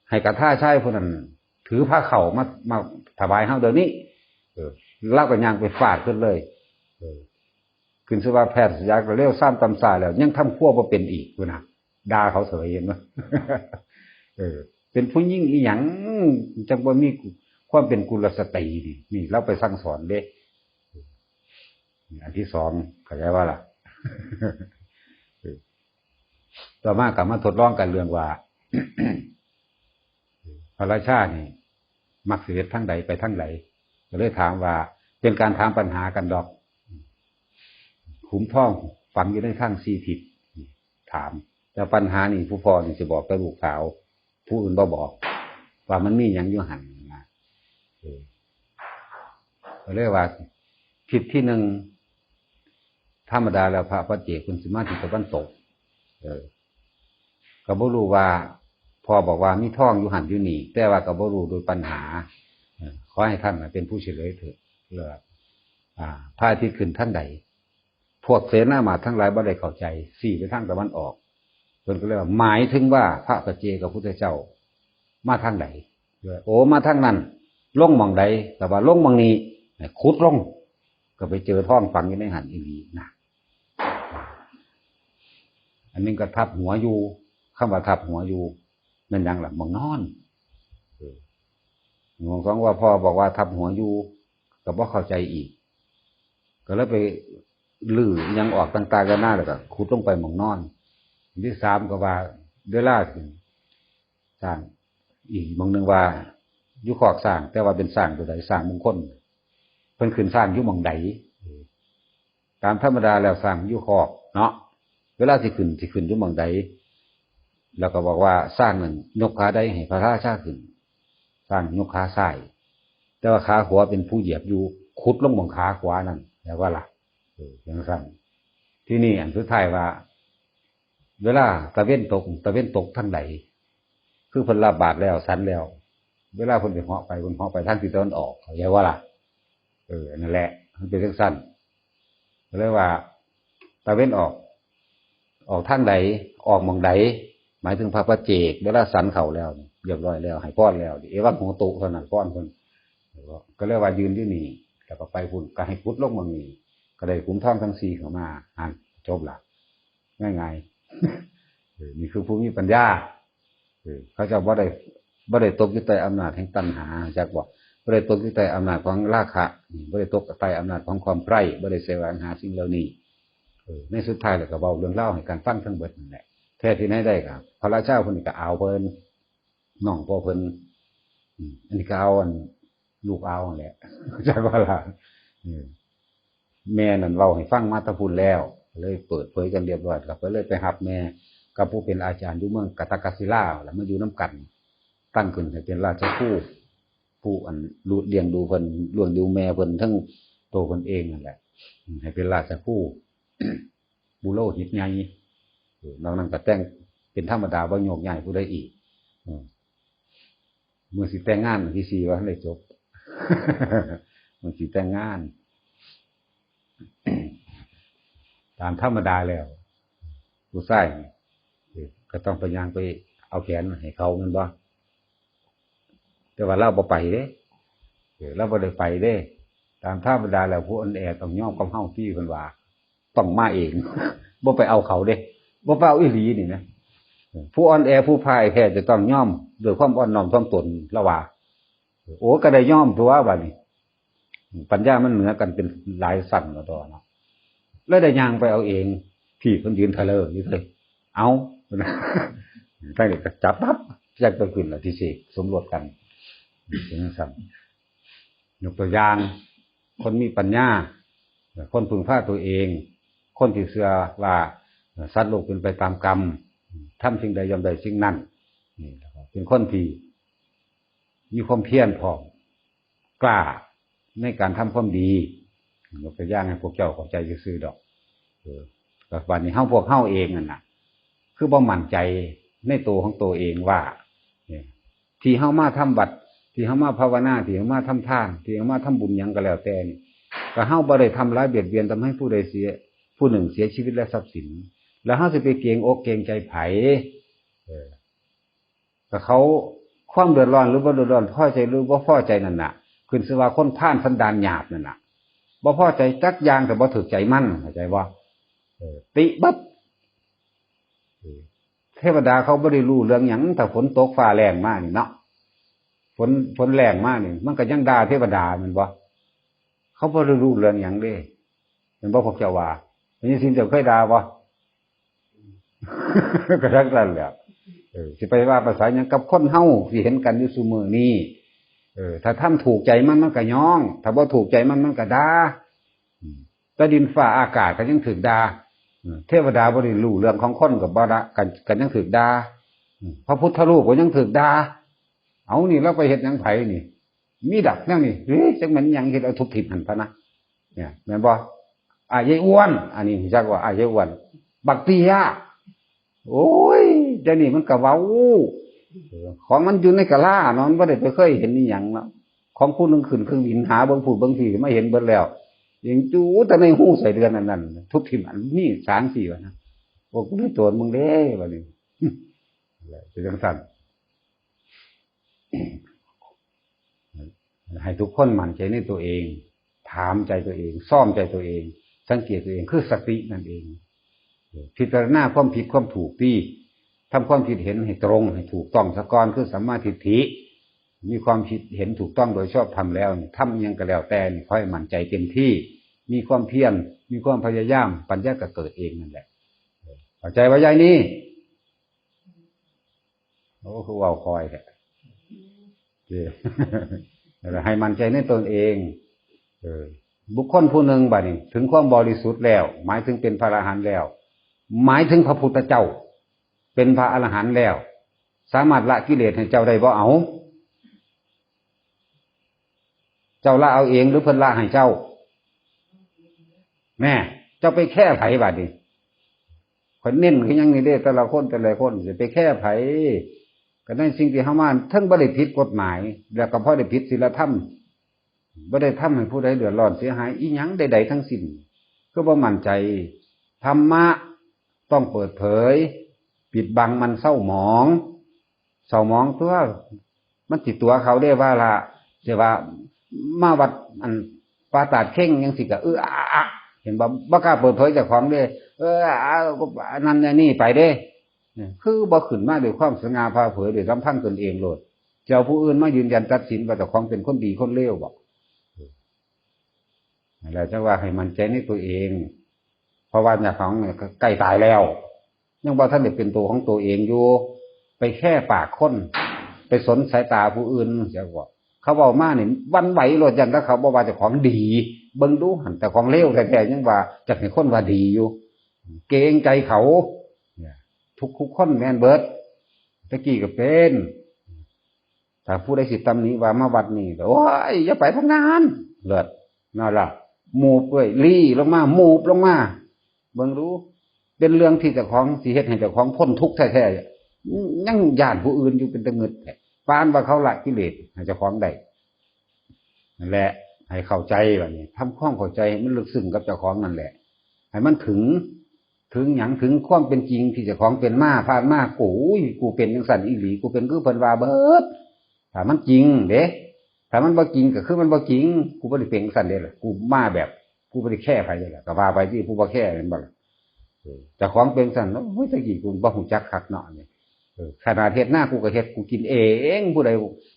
A: ให้กระท่าใช้พวกนั้นถือผ้าเข่ามาถวายเฮาเดี๋ยวนี้เล่ากันยางไปฟาดขึ้นเลยขึ้นสว่าแพทย์ยากเร็วซ้ำตำซาแล้วยังทำขั้วบ่เป็นอีกคุณนะด่าเขาเสยเห็นไหมเป็นผู้ยิ่งอีหยังจังบ่มีความเป็นกุลสตรีนี่เราไปสั่งสอนเด้อันที่สองเข้าใจว่าล่ะต่อมากลับมาทดลองกันเรื่องว่า พระราชานี่มักเสด็จทั้งใดไปทั้งใดก็เลยถามว่าเป็นการถามปัญหากันดอกขุมท่องฝังอยู่ในข้าง4 ทิศถามแต่ปัญหานี่ผู้พ่อนี่จะบอกกับลูกสาวผู้อื่นบ่บอกว่ามันมีหยังอยู่หั่นนะก็เลยว่าทิศที่1ธรรมดาแล้วพระปัจเจกคุณสิมาทิศตะวันตกก็บ่รู้ว่าพ่อบอกว่ามีท่องอยู่หั่นอยู่นี่แต่ว่าก็บ่รู้โดยปัญหาขอให้ท่านเป็นผู้เฉลยเถิดเรื่องพระอาทิตย์ขึ้นทางใดพวกเสนามาทั้งหลายบ่ได้เข้าใจสี่ไปทางตะวันออกเพิ่นก็เลยว่าหมายถึงว่าพระปัจเจกพุทธเจ้ามาทางใดโอ้มาทางนั้นลงหม่องใดแต่ว่าลงหม่องนี้ขุดลงก็ไปเจอท่องฝังอยู่ในหันอีหลีนะอันนี้ก็ทับหัวอยู่คำว่าทับหัวอยู่นั่นยังล่ะหม่องนอนหม่องสองว่าพ่อบอกว่าทับหัวอยู่ก็บ่เข้าใจอีกก็เลยไปลื้อยังออกต่างๆกันหน้าแล้วก็ขุดลงไปหม่องนอนที่3ก็ว่าเวลา สร้างอีกบางนึงว่าอยู่คอกสร้างแต่ว่าเป็นสร้างตัวใดสร้างมงคลเพิ่นขึ้นสร้างอยู่หม่องใดตามธรรมดาแล้วสร้างอยู่คอกเนาะเวลาสิขึ้นอยู่หม่องใดแล้วก็บอกว่าสร้างนั้นยกขาใดให้พระราชาขึ้นสร้างยกขาซ้ายแต่ว่าขาขวาเป็นผู้เหยียบอยู่ขุดลงหม่องขาขวานั่นแล้วว่าล่ะอย่างนั้นที่นี่อันสุดท้ายว่าเวลาตะเว้นตกทางใดคือเพิ่นละบาทแล้วสันแล้วเวลาเพิ่นไปเหาะไปทางทิศตะวันออกเข้าใจว่าล่ะนั่นแหละมันเป็นเรื่องสั้นเรียกว่าตะเว้นออกทางใดออกหม่องใดหมายถึงพระปัจเจกเวลาสันเข้าแล้วเรียบร้อยแล้วให้พรแล้วเอวังโหตุเท่านั้นพรเพิ่นก็เรียกว่ายืนอยู่นี่แล้วก็ไปพุ่นก็ให้พุทธลงหม่องนี้ก็ได้ขุมทองทั้ง4เข้ามาจบล่ะง่ายๆนี่คือผู้มีปัญญาเขาจะบ่ได้ตกอยู่ใต้อำนาจแห่งตัณหาจักบ่ได้ตกอยู่ใต้อำนาจของราคะบ่ได้ตกใต้อำนาจของความใคร่บ่ได้แสวงหาสิ่งเหล่านี้ในสุดท้ายแล้วก็เว้าเรื่องเล่าให้กันฟังทั้งเบิดนั่นแหละแท้ที่ไหนได้ครับพระราชาเพิ่นก็เอาเพิ่นน้องพ่อเพิ่นอันนี้ก็เอาลูกเอาแหละจักว่าล่ะแม่นั่นเว้าให้ฟังมาแตะพุ่นแล้วเลยเปิดเผยกันเรียบร้อยก็เลยไปรับแม่กับผู้เป็นอาจารย์อยู่เมืองกัตตกศิลาแล้วมาอยู่นำกันตั้งขึ้นให้เป็นราชครูผู้เลี้ยงดูเพิ่นเลี้ยงดูแม่เพิ่นทั้งโตเพิ่นเองนั่นแหละให้เป็นราชครูบุโรหิตใหญ่นอกนั้นก็แต่งเป็นธรรมดาบ่โยกย้ายผู้ใดอีกเมื่อสิแต่งงานวันที่4ว่าได้จบมันสิแต่งงานตามธรรมดาแล้วผู้ชายก็ต้องไปย่างไปเอาแขนให้เขาแม่นบ่แต่ว่าเราบ่ไปเด้เราบ่ได้ไปเด้ตามธรรมดาแล้วผู้อ่อนแอต้องยอมกับเฮาที่เพิ่นว่าต้องมาเองบ่ไปเอาเขาเด้บ่ไปเอาอีหลีนี่นะผู้อ่อนแอผู้พ่ายแพ้จะต้องยอมด้วยความอ่อนน้อมถ่อมตนละว่าโอ้ก็ได้ยอมตัวบัดนี้ปัญญามันเหนือกันเป็นหลายสั่นก็ต่อเนาะแล้วได้ย่างไปเอาเองพี่เพิ่นยืนทะเลออยู่เลยเอาตั้งแต่ก็จับปั๊บแยกตัวขึ้นแล้วที่สิสมรสกันเป็นจังซั่นยกตัวอย่างคนมีปัญญาคนพึงพาตัวเองคนที่เชื่อว่าสัตว์โลกเป็นไปตามกรรมทำสิ่งใดย่อมได้สิ่งนั้นนี่เป็นคนที่มีความเพียรพร้อมกล้าในการทำความดียกตัวอย่างให้พวกเจ้าเข้าใจซื่อๆดอกแต่วันนี้พวกเฮาเองนั่นน่ะคือบ่มั่นใจในตัวของตัวเองว่าที่เฮามาทำบัตรที่เฮามาภาวนาที่เฮามาทำทานที่เฮามาทำบุญหยังก็แล้วแต่นี่ก็เฮาบ่ได้ทำร้ายเบียดเบียนทำให้ผู้ใดเสียผู้หนึ่งเสียชีวิตและทรัพย์สินแล้วเฮาสิไปเกรงอกเกรงใจไผก็เขาความเดือดร้อนหรือบ่เดือดร้อนพอใจหรือบ่พอใจนั่นน่ะขึ้นชื่อว่าคนผ่านสันดานหยาบนั่นน่ะบ่พอใจจักอย่างแต่บ่ถูกใจมันเข้าใจบ่ติบัดเทวดาเขาบ่ได้รู้เรื่องหยังถ้าฝนตกฟ้าแรงมานี่เนาะฝนแรงมานี่มันก็ยังด่าเทวดาแม่นบ่เขาบ่ได้รู้เรื่องหยังเด้แม่นบ่พวกเจ้าว่ามีสิ่งเจ้าเคยด่าบ่ก็ทักนั้นแหละสิไปว่าภาษาหยังกับคนเฮาสิเห็นกันอยู่ซุมื้อนี้ถ้าทำถูกใจมันก็ย่องถ้าบ่ถูกใจมันก็ด่าแต่ดินฟ้าอากาศก็ยังถูกด่าเทวดาบ่ได้รู้เรื่องของคนก็บ่ด่ากันยังถูกด่าพระพุทธรูปก็ยังถูกด่าเอานี่เราไปเฮ็ดหยังไผนี่มีดักแนวนี่เฮ้ยจังมันหยังเฮ็ดเอาทุบทิ่มหั่นพะนะเนี่ยแม่นบ่ยายอ้วนอันนี้จักว่ายายอ้วนบักเตี้ยโอ้ยเดี๋ยวนี้มันก็เว้าของมันอยู่ในกะลาเนาะมันบ่ได้ไปเคยเห็นอีหยังเนาะของผู้นึงขึ้นเครื่องบินหาเบิ่งผู้เบิ่งที่ไม่เห็นเบิดแล้วยังจูแต่ในหูใส่เดือนนั่นทุบทิ่มอันนี้3-4ว่านะโอ้กูได้โจรมึงเด้บัดนี้เป็นจังซั่นให้ทุกคนมั่นใจในตัวเองถามใจตัวเองซ่อมใจตัวเองสังเกตตัวเองคือสตินั่นเองพิจารณาความผิดความถูกที่ทำความคิดเห็นให้ตรงให้ถูกต้องซะก่อนคือสัมมาทิฏฐิมีความคิดเห็นถูกต้องโดยชอบทำแล้วทำยังก็แล้วแต่ค่อยมั่นใจเต็มที่มีความเพียรมีความพยายามปัญญาก็เกิดเองนั่นแหละเข้าใจว่ายายนี่ โอ้คือว่าคอยแท้ให้มั่นใจในตนเองบุคคลผู้หนึ่งบัดนี้ถึงความบริสุทธิ์แล้วหมายถึงเป็นพระอรหันต์แล้วหมายถึงพระพุทธเจ้าเป็นพระอรหันต์แล้วสามารถละกิเลสให้เจ้าได้บ่เอาเจ้าละเอาเองหรือเพิ่นละให้เจ้าแม่เจ้าไปแค่ไผบัดนี้คนเน้นคือยังนี่เด้แต่ละคนสิไปแค่ไผก็ได้สิ่งที่เฮามาทั้งบ่ได้ผิดกฎหมายแล้วก็บ่ได้ผิดศีลธรรมบ่ได้ทำให้ผู้ใดเดือดร้อนเสียหายอีหยังใดๆทั้งสิ้นก็บ่มั่นใจธรรมะต้องเปิดเผยปิดบังมันเศร้าหมองตัวมันติดตัวเขาได้ว่าละจะว่ามาวัดอันปาตาดเข่งยังสิกะเห็นบ่กล้าเปิดเผยเจ้าของเด้นั่นนี่ไปเด้คือบ่ขึ้นมาด้วยความสง่าผ่าเผยด้วยลำพังตนเองโลดเจ้าผู้อื่นมายืนยันตัดสินว่าเจ้าของเป็นคนดีคนเลวบ่แล้วจังว่าให้มั่นใจในตัวเองเพราะว่าเจ้าของเนี่ยใกล้ตายแล้วยังบ่ทันได้เป็นตัวของตัวเองอยู่ไปแค่ปากคนไปสนสายตาผู้อื่นเสียว่าเขาเว้ามานี่วันไหวโลดยันถ้าเขาบ่ว่าเจ้าของดีเบิ่งดูหั่นแต่ของเลวแท้ๆยังว่าจักให้คนว่าดีอยู่เกรงใจเขาทุกคนแม่นเบิดตะกี้ก็เป็นถ้าผู้ใดสิตำหนิว่ามาวัดนี่โอ้ยอย่าไปทำงานเลิศนั่นล่ะมูบเอ้ยลี่ลงมามูบลงมาเบิ่งรู้เป็นเรื่องที่เจ้าของสิเฮ็ดให้เจ้าของพ้นทุกข์แท้ๆยังย่านผู้อื่นอยู่เป็นตะงึดปานว่าเขาละกิเลสให้เจ้าของได้นั่นแหละให้เข้าใจว่านี่ทำความเข้าใจมันลึกซึ้งกับเจ้าของนั่นแหละให้มันถึงหยังถึงความเป็นจริงที่เจ้าของเป็นมาผ่านมากูเป็นจังซั่นอีหลีกูเป็นคือเพิ่นว่าเบิดถ้ามันจริงเด้ถ้ามันบ่จริงก็คือมันบ่จริงกูบ่ได้เป็นจังซั่นเด้ล่ะกูมาแบบกูบ่ได้แค่ไผเด้ล่ะก็ว่าไปที่ผู้บ่แค่แม่นบ่ล่ะเจ้าของเป็นจังซั่นโอ้ยตะกี้กูบ่ฮู้จักคักเนาะนี่ขนาดเฮ็ดหน้ากูก็เฮ็ดกูกินเองผู้ใด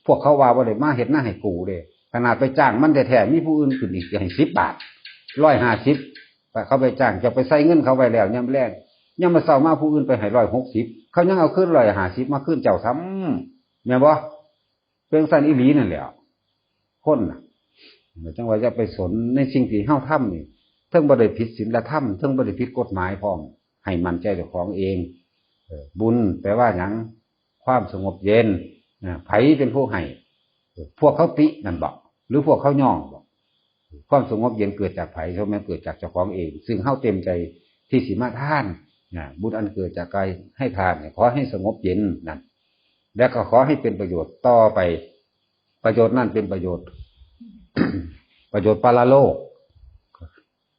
A: พวกเขาว่าบ่ได้มาเฮ็ดหน้าให้กูเด้ขนาดไปจ้างมันแท้ๆมีผู้อื่นขึ้นอีกให้10 บาท150เขาไปจ้างจะไปใส่เงินเขาไว้แล้วยามแรกยามมาเช้ามาผู้อื่นไปให้160เขายังเอาขึ้น150มาขึ้นเจ้าซ้ำแม่นบ่เป็นซั่นอีหลีนั่นแหละคนน่ะจังว่าจะไปสนในสิ่งที่เฮาทำนี่เทิงบ่ได้ผิดศีลธรรมเทิงบ่ได้ผิดกฎหมายพร้อมให้มั่นใจเจ้าของเองบุญแปลว่าหยังความสงบเย็นไผเป็นผู้ให้พวกเขาตินั่นบ่หรือพวกเขาย่องบ่ความสงบเย็นเกิดจากไผใช่มั้ยเกิดจากเจ้าของเองซึ่งเฮาเต็มใจที่สิมาทานบุญอันเกิดจากกายให้ทานขอให้สงบเย็นนั่นแล้วก็ขอให้เป็นประโยชน์ต่อไปประโยชน์นั่นเป็นประโยชน์ ประโยชน์ปรโลก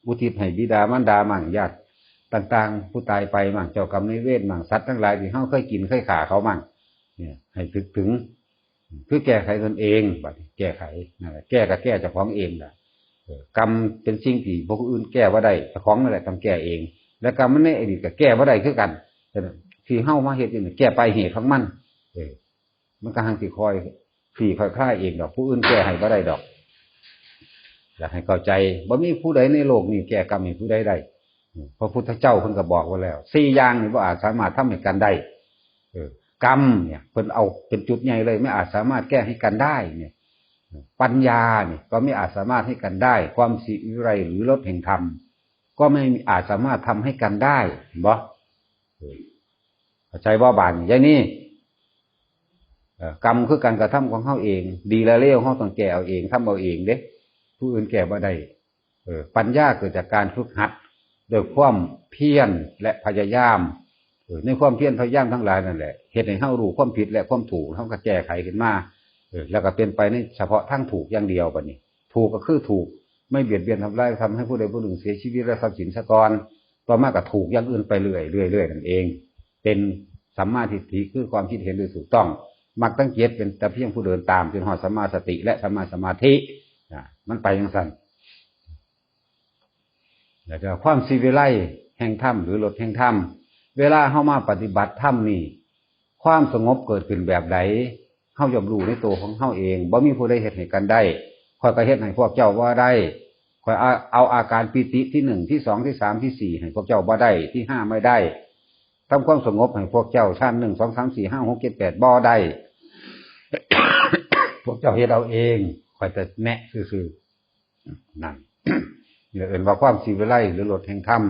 A: อุทิศให้บิดามารดามั่งญาติต่างๆผู้ตายไปมั่งเจ้ากรรมนายเวรมั่งสัตว์ทั้งหลายที่เฮาเคยกินเคยฆ่าเขามั่งเนี่ยให้ถึงคือแก้ไขตนเองบัดแก้ไขนั่นแหละแก้ก็แก้เจ้าของเองล่ะกรรมเป็นสิ่งที่ผู้อื่นแก้บ่ได้เจ้าของนั่นแหละต้องแก้เองและกรรมมันในอดีตก็แก้บ่ได้คือกันที่เฮามาเฮ็ดนี่แก้ไปเหตุของมันมันก็หังสิคอยฝีค่อยคลายเองดอกผู้อื่นแก้ให้บ่ได้ดอกอยากให้เข้าใจบ่มีผู้ใดในโลกนี้แก้กรรมให้ผู้ใดได้พระพุทธเจ้าเพิ่นก็บอกไว้แล้ว4อย่างนี่บ่อาจสามารถทำให้กันได้กรรมเนี่ยเพิ่นเอาเป็นจุดใหญ่เลยไม่อาจสามารถแก้ให้กันได้เนี่ยปัญญาเนี่ยก็ไม่อาจสามารถให้กันได้ความสิวิไลหรือลดแห่งธรรมก็ไม่อาจสามารถทำให้กันได้บ่เข้าใจบ่บาดอย่างนี้กรรมคือการกระทำของเฮาเองดีและเลวเฮาต้องแก้เอาเองทำเอาเองเด้ผู้อื่นแก้บ่ได้ปัญญาเกิดจากการฝึกหัดด้วยความเพียรและพยายามในความเพียรพยายามทั้งหลายนั่นแหละเฮ็ดให้เฮารู้ความผิดและความถูกเฮาก็แก้ไขขึ้นมาแล้วก็เป็นไปในเฉพาะทางถูกอย่างเดียวบัดนี้ถูกก็คือถูกไม่เบียดเบียนทำร้ายทำให้ผู้ใดผู้หนึ่งเสียชีวิตและทรัพย์สินซะก่อนต่อมาก็ถูกอย่างอื่นไปเรื่อยๆนั่นเองเป็นสัมมาทิฏฐิคือความคิดเห็นโดยถูกต้องมรรคทั้ง7เป็นแต่เพียงผู้เดินตามจนฮอดสัมมาสติและสัมมาสมาธิมันไปจังซั่นแล้วก็ความสิวิไลแห่งธรรมหรือลดแห่งธรรมเวลาเฮามาปฏิบัติธรรมนี่ความสงบเกิดขึ้นแบบใดเฮาย่อมรู้ในตัวของเฮาเองบ่มีผู้ใดเฮ็ดให้กันได้ข้อยก็เฮ็ดให้พวกเจ้าบ่ได้ข้อยเอาอาการปิติที่1ที่2ที่3ที่4ให้พวกเจ้าบ่ได้ที่5ไม่ได้ ทำความสงบให้พวกเจ้าชั้น1 2 3 4 5 6 7 8บ่ได้ พวกเจ้าเฮ็ดเอาเองคอยแต่แนะซื่อๆนั่น นี่เอิ้นว่าความสิวิไลหรือลดแห่งธรรม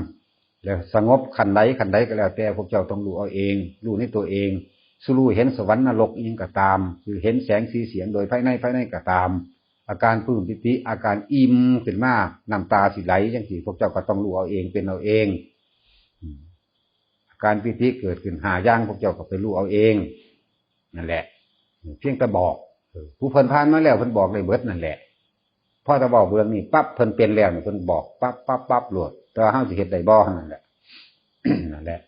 A: แล้วสงบขันใดก็แล้วแต่พวกเจ้าต้องรู้เอาเองรู้ในตัวเองสู้รู้เห็นสวรรค์นรกอีหยังก็ตามคือเห็นแสงสีเสียงโดยภายในก็ตามอาการปลื้มปิติอาการอิ่มขึ้นมาน้ำตาสิไหลจังซี่พวกเจ้าก็ต้องรู้เอาเองเป็นเอาเองอาการปิติเกิดขึ้น5อย่างพวกเจ้าก็ไปรู้เอาเองนั่นแหละเพียงแต่บอกผู้เพิ่นผ่านมาแล้วเพิ่นบอกได้เบิดนั่นแหละพอจะบอกเรื่องนี้ปั๊บเพิ่นเป็นแล้วเพิ่นบอกปั๊บโลดแต่ว่าเฮาสิเฮ็ดได้บ่นั่นแหละ นั่นแหละ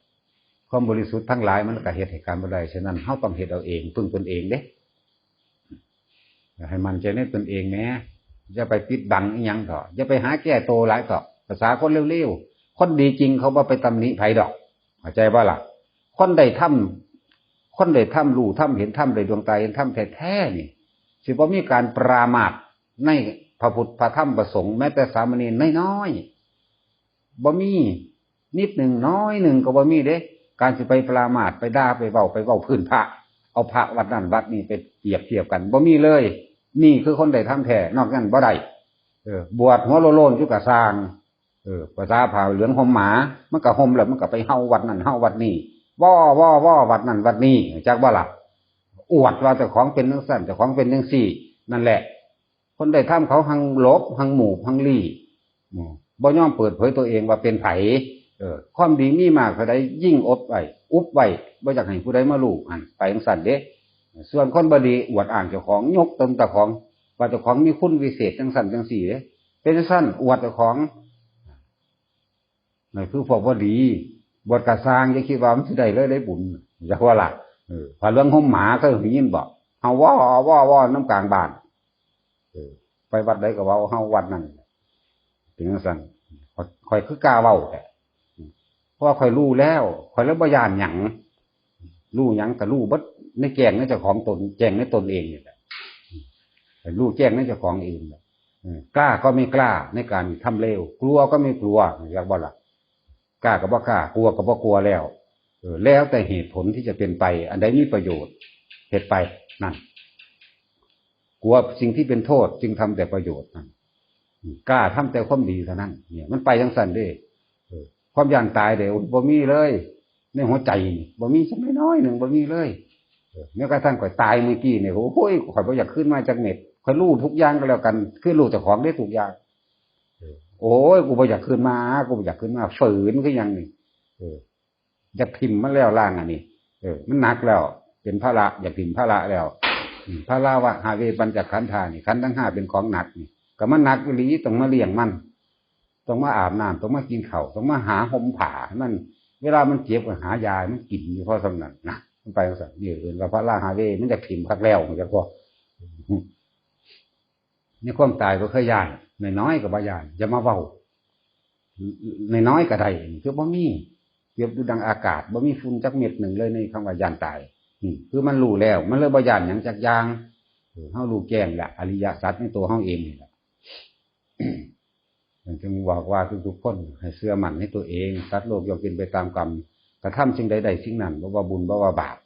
A: ความบริสุทธิ์ทั้งหลายมันก็เฮ็ดให้การบ่ได้ฉะนั้นเฮาต้องเฮ็ดเอาเองพึ่งตนเองเด้ให้มันใจในตนเองแหมอย่าไปปิดบังอีหยังเถาะอย่าไปหาแก้โตหลายเถาะภาษาคนเร็วๆคนดีจริงเขาบ่ไปตำหนิไผดอกเข้าใจบ่ล่ะคนได้ทำรู้ทำเห็นทำได้ดวงตาเห็นทำแท้ๆนี่สิบ่มีการปรามาสในพระพุทธพระธรรมพระสงฆ์แม้แต่สามเณรน้อยๆบ่มีนิดหนึ่งน้อยหนึ่งก็บ่มีเด้การสิไปปรามาสไปด่าไปเว้าพื้นพระเอาพระวัดนั้นวัดนี้ไปเปรียบเทียบกันบ่มีเลยนี่คือคนได้ทำแท้นอกนั้นบ่ได้บวชหัวโลนอยู่กับสร้างภาษาผ่าเหลืองห่มหมามันก็ห่มแล้วมันก็ไปเฮาวัดนั้นเฮาวัดนี้ว่อวัดนั้นวัดนี้จักบ่ล่ะอวดว่าเจ้าของเป็นจังซั่นเจ้าของเป็นจังซี่นั่นแหละคนได้ทำเขาหังลบหังหมู่หังลี่บ่ยอมเปิดเผยตัวเองว่าเป็นไผความดีมีมากเท่าใดยิ่งอุบไว้บ่อยากให้ผู้ใดมารู้ไปจังซั่นเด้ส่วนคนบ่ดีอวดอ้างเจ้าของยกตนเจ้าของว่าเจ้าของมีคุณวิเศษจังซั่นจังซี่เด้เป็นจังซั่นอวดเจ้าของนั่นคือพวกบ่ดีบทกระสร้างอย่าคิดว่ามันสิได้เลยได้บุญจักว่าล่ะพอเรื่องห่มหมาก็ได้ยินบ่เฮาว่อน้ำกลางบ้านไปวัดใดก็เว้าเฮาวัดนั้นถึงจังซั่นค่อยคือกล้าเว้าแท้เพราะค่อยรู้แล้วค่อยเลยบ่ย้านหยังรู้หยังก็รู้เบิดในแจ้งในเจ้าของตนแจ้งในตนเองนี่แหละรู้แจ้งในเจ้าของเองกล้าก็ไม่กล้าในการทำเลวกลัวก็ไม่กลัวอยากบ่ล่ะกล้าก็บ่กล้ากลัวก็บ่กลัวแล้วแล้วแต่เหตุผลที่จะเป็นไปอันใดมีประโยชน์เฮ็ดไปนั่นกลัวสิ่งที่เป็นโทษจึงทำแต่ประโยชน์นั่นกล้าทำแต่ความดีเท่านั้นเนี่ยมันไปจังซั่นเด้ความย่านตายเด้บ่มีเลยในหัวใจบ่มีสักน้อยนึงบ่มีเลยแม้กระทั่งข่อยตายเมื่อกี้เนี่ยโอ้ยข่อยบ่อยากขึ้นมาจากเม็ดข่อยรู้ทุกอย่างก็แล้วกันคือรู้เจ้าของได้ทุกอย่างโอ้ยกูบ่อยากขึ้นมาฝืนคือหยังนี่อยากทิ่มมันแล้วล่างอันนี้มันหนักแล้วเป็นภาระอยากทิ่มภาระแล้วภาระวะหาเวปัญจขันธ์ธานี่ขันธ์ทั้ง5เป็นของหนักนี่ก็มันหนักอีหลีต้องมาเลี้ยงมันต้องมาอาบน้ำต้องมากินข้าวต้องมาหาห่มผ้ามันเวลามันเจ็บก็หายามันกินอยู่เพราะสำนักนะมันไปสั่นนี่เห็นว่าพระราหาเวมันจะทิ่มพักแล้วมันจะพอนี่ความตายก็เคยย่านน้อยๆก็บ่ย่านอย่ามาเว้าน้อยๆก็ได้คือบ่มีเปรียบดูดังอากาศบ่มีฝุ่นจักเม็ดหนึ่งเลยในคำว่าย่านตายคือมันรู้แล้วมันเลยบ่ย่านหยังจักอย่างเฮารู้แจ้งแหละอริยสัจในตัวเฮาเองนี่แหละจึงบอกว่าทุกๆคนให้เชื่อมั่นในตัวเองสัตว์โลกย่อมเป็นไปตามกรรมกระทำสิ่งใดๆสิ่งนั้นบ่ว่าบุญบ่ว่าบาป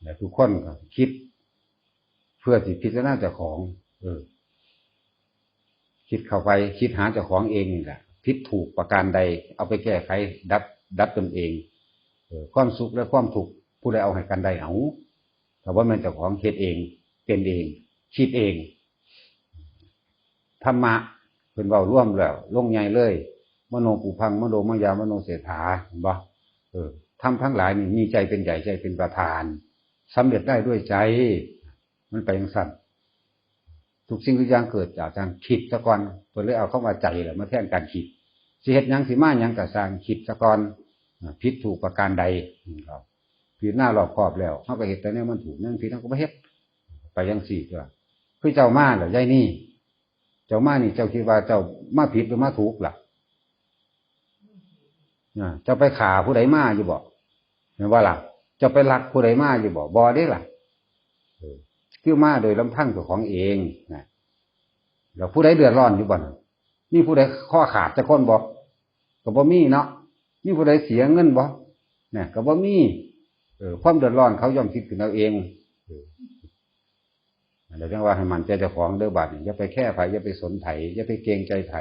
A: และทุกคนก็คิดเพื่อสิพิจารณาเจ้าของคิดเข้าไปคิดหาเจ้าของเองนี่แหละผิดถูกประการใดเอาไปแก้ไขดับตนเองความสุขและความทุกข์ผู้ใดเอาให้กันได้เอาแต่ว่ามันเจ้าของเฮ็ดเองเป็นเองคิดเองธรรมะเพิ่นเว้าร่วมแล้วลงใหญ่เลยมโนปุพังมโนมยามโนเสถาเห็นบ่ทำทั้งหลายนี่มีใจเป็นใหญ่ใจเป็นประธานสำเร็จได้ด้วยใจมันไปจังซั่นทุกสิ่งทุกอย่างเกิดจากการคิดซะก่อนเพิ่นเลยเอาเข้ามาใจแหละมาแทนการคิดสิเฮ็ดหยังสิมาหยังก็สร้างคิดซะก่อนผิดถูกประการใดครับพิจารณารอบคอบแล้วเฮาก็เฮ็ดแต่แนวมันถูกนั่นผิดเฮาก็บ่เฮ็ดไปจังซี่ตัวคือเจ้ามาแล้วยายนี่เจ้ามานี่เจ้าคิดว่าเจ้ามาผิดหรือมาถูกล่ะเจ้าไปฆ่าผู้ใดมาอยู่บ่เห็นว่าล่ะเจ้าไปลักผู้ใดมาอยู่บ่เด้ล่ะคือมาโดยลำพังตัวของเองนะแล้วผู้ใดเดือดร้อนอยู่บ่นี่ผู้ใดข้อขาดจะคนบ่ก็บ่มีเนาะ มีผู้ใดเสียเงินบ่เนี่ยก็บ่มีความเดือดร้อนเขาย่อมคิดขึ้นเอาเองเดี๋ยวเรียกว่าให้มันใจเจ้าของเด้อบัดอย่าไปแค่ไผอย่าไปสนไผอย่าไปเกรงใจไผ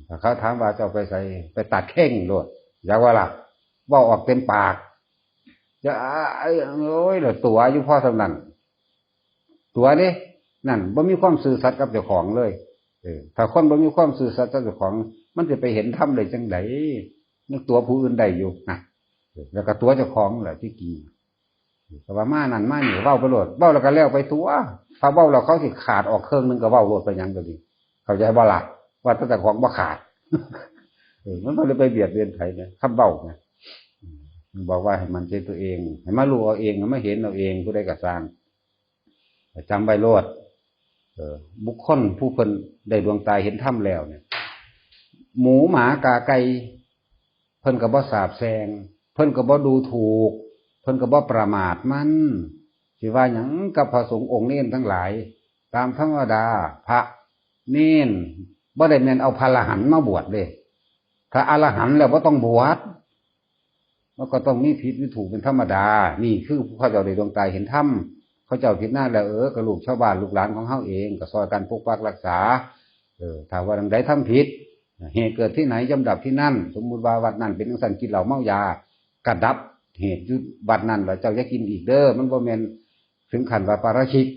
A: ถ้าเขาถามว่าเจ้าไปใส่ไปตัดเข่งโลดอย่าว่าล่ะเว้าออกเต็มปากจะโอ้ยเหลือตัวอยู่พ่อสำนันตัวนี่นั่นบ่มีความซื่อสัตย์กับเจ้าของเลยถ้าคนบ่มีความซื่อสัตย์กับเจ้าของมันจะไปเห็นธรรมได้จังไดนึกตัวผู้อื่นได้อยู่นะแล้วก็ตัวเจ้าของแหละที่กี่แต่ว่ามานั่นมานี่เว้าไปโลดเว้าแล้วก็แล้วไปตัวถ้าเว้าแล้วเขาสิขาดออกเครื่องนึงก็เว้าโลดไปหยังก็ดีเข้าใจบ่ล่ะว่าเจ้าของบ่ขาดมันบ่ได้ไปเบียดเบียนใครนะคำเว้านะบอกว่าให้มันใจตัวเองให้มารู้เอาเองไม่เห็นเอาเองผู้ใดก็สร้างจำไว้โลดบุคคลผู้เพิ่นได้ดวงตาเห็นธรรมแล้วเนี่ยหมูหมากาไก่เพิ่นก็บ่สาบแซงเพิ่นก็บ่ดูถูกเพิ่นก็บ่ประมาทมันสิว่าหยังกับพระสงฆ์องค์เน้นทั้งหลายตามธรรมดาพระเน้นบ่ได้แม่นเอาพระอรหันต์มาบวชเด้ถ้าอรหันต์แล้วบ่ต้องบวชมันก็ต้องมีผิดมีถูกเป็นธรรมดานี่คือเขาเจ้าได้ดวงตาเห็นธรรมเขาเจ้าผิดหน้าแล้วก็ลูกชาวบ้านลูกหลานของเฮาเองก็ซอยกันปกปักรักษาถ้าว่าใดทำผิดเหตุเกิดที่ไหนย่อมดับที่นั่นสมมุติว่าวัดนั้นเป็นจังซั่นกินเหล้าเมายากระดับเหตุอยู่วัดนั้นแล้วเจ้าอย่ากินอีกเด้อมันบ่แม่นถึงขั้นว่าปาราชิก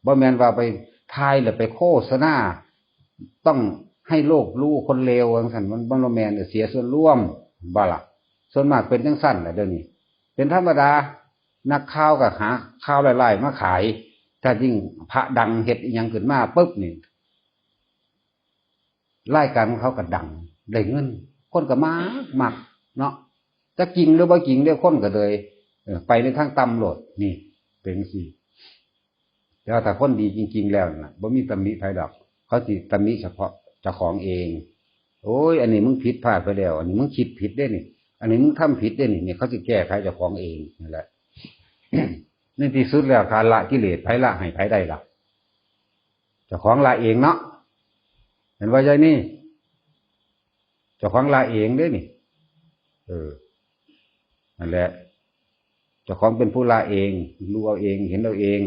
A: บ่แม่นว่าไปทายหรือไปโฆษณาต้องให้โลกรู้คนเลวจังซั่นมันบ่แม่นเสียส่วนร่วมบ่ล่ะส่วนมากเป็นจังซั่นแหละเดี๋ยวนี้เป็นธรรมดานักข่าวก็หาข่าวหลายๆมาขายถ้ายิ่งพระดังเฮ็ดอีหยังขึ้นมาปึ๊บนี่รายการของเขาก็ดังได้เงินคนก็มักเนาะจะจริงหรือบ่จริงเด้อคนก็เลยไปในทางต่ำโลดนี่เป็นจังซี่แต่ว่าถ้าคนดีจริงๆแล้วน่ะบ่มีตำหนิไผดอกเขาสิตำหนิเฉพาะเจ้าของเองโอ้ยอันนี้มึงผิดพลาดไปแล้วอันนี้มึงคิดผิดได้นี่อันนี้มึงทำผิดได้นี่เนี่ยเขาจะแก้ไขเจ้าของเองนั่นแหละ ในที่สุดแล้วการละกิเลสไผละให้ไผได้ล่ะเจ้าของละเองเนาะเห็นว่าใจนี่เจ้าของละเองเด้นี่นั่นแหละเจ้าของเป็นผู้ละเองรู้เอาเองเห็นเอาเอง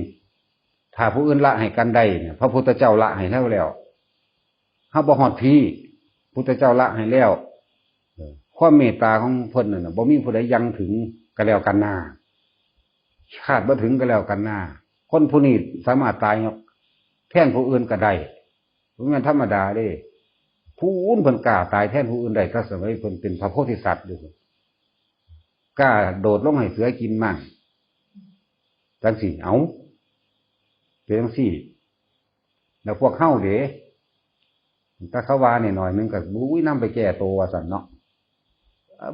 A: ถ้าผู้อื่นละให้กันได้เนี่ยพระพุทธเจ้าละให้แล้วเฮาบ่ฮอดพี่พุทธเจ้าละให้แล้วความเมตตาของเพิ่นน่ะบ่มีผู้ใดยังถึงก็แล้วกันหน้าคาดบ่ถึงก็แล้วกันหน้าคนผู้นี้สามารถตายแทนผู้อื่นก็ได้บ่แม่นธรรมดาเด้ผู้อื่นเพิ่นกล้าตายแทนผู้อื่นได้ก็สมัยเพิ่นเป็นพระโพธิสัตว์อยู่กล้าโดดลงให้เสือกินมั่งจังซี่เอาเป็นจังซี่แล้วพวกเฮาเด้ถ้าเขาว่าหน่อยนึงก็อุ้ยนำไปแก้ตัวว่าซั่นเนาะ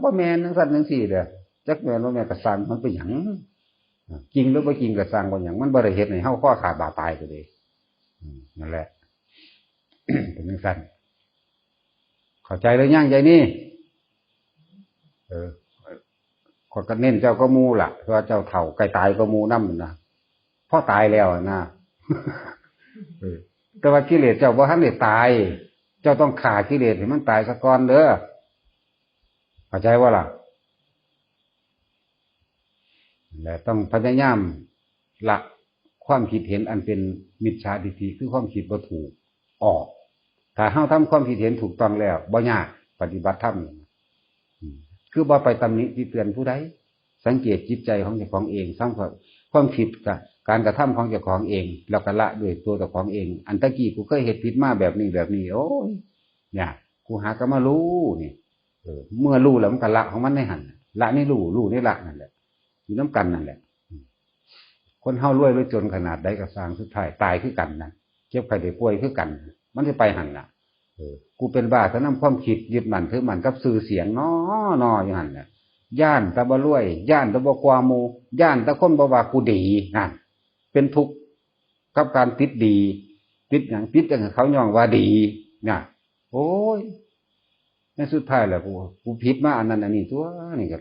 A: บ่แม่นจังซั่นจังซี่เด้อจักแม่นบ่แม่นก็สร้างมันเป็นหยังจริงหรือบ่จริงก็สร้างบ่หยังมันบ่ได้เฮ็ดให้เฮาคอขาดบาดตายก็เด้นั่นแหละ เป็นจังซั่นเข้าใจหรือยังใจนี่ข้อยก็เน้นเจ้าก็มูล่ะเพราะว่าเจ้าเฒ่าใกล้ตายก็มูนำนะพอตายแล้วนะแต่ว่ากิเลสเจ้าบ่ทันได้ตายเจ้าต้องฆ่ากิเลสให้มันตายซะก่อนเด้อเข้าใจว่าล่ะและต้องพยายามละความคิดเห็นอันเป็นมิจฉาทิฏฐิคือความคิดบ่ถูกออกถ้าเฮาทำความคิดเห็นถูกต้องแล้วบ่ยากปฏิบัติธรรมคือบ่ไปตำหนิติเตือนผู้ใดสังเกตจิตใจของเจ้าของเองสังความคิดกับการกระทำของเจ้าของเองแล้วก็ละด้วยตัวเจ้าของเองอันตะกี้กูเคยเฮ็ดผิดมาแบบนี้โอ้ยเนี่ยกูหาก็มารู้นี่เมื่อรู้แล้วมันก็ละของมันในหันละนี่รู้นี่ละนั่นแหละอยู่น้ำกันนั่นแหละคนเฮารวยจนขนาดใดก็สร้างสุดท้ายตายคือกันนะเจ็บไข้ได้ป่วยคือกันมันจะไปหันน่ะกูเป็นบ้าถ้านำความคิดยึดมั่นถือมั่นกับสื่อเสียงน้ออยู่หันน่ะย่านตะบ่รวยย่านตะบ่กว่าหมู่ย่านตะคนบ่ว่ากูดีนั่นเป็นทุกข์กับการติดดีติดหยังติดจังเขาย่องว่าดีน่ะโอ้ยในสุดท้ายแหละกูผิดมาอันนั้นอันนี้ตัวนี่ก็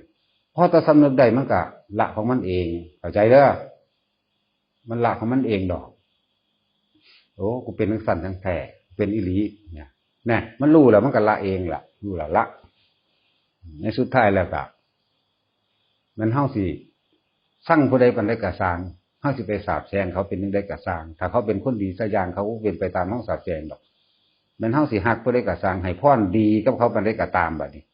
A: พอจะสำนึกได้มันก็ละของมันเองเข้าใจเด้อมันละของมันเองดอกโอ้กูเป็นนักสั่นทั้งแท้เป็นอิหลีเนี่ยแน่มันรู้แล้วมันก็ละเองล่ะรู้แล้วละ ในสุดท้ายแล้วก็มันเฮาสิสั่งผู้ใดปานใดก็สร้างเฮาสิไปสาปแช่งเขาเป็นจังได๋ก็สร้างถ้าเขาเป็นคนดีซะอย่างเขาเป็นไปตามเฮาสาปแช่งดอกมันเฮาสิฮักผู้ใดก็สร้างให้พรดีกับเขาปานใดก็ตามบัดนี้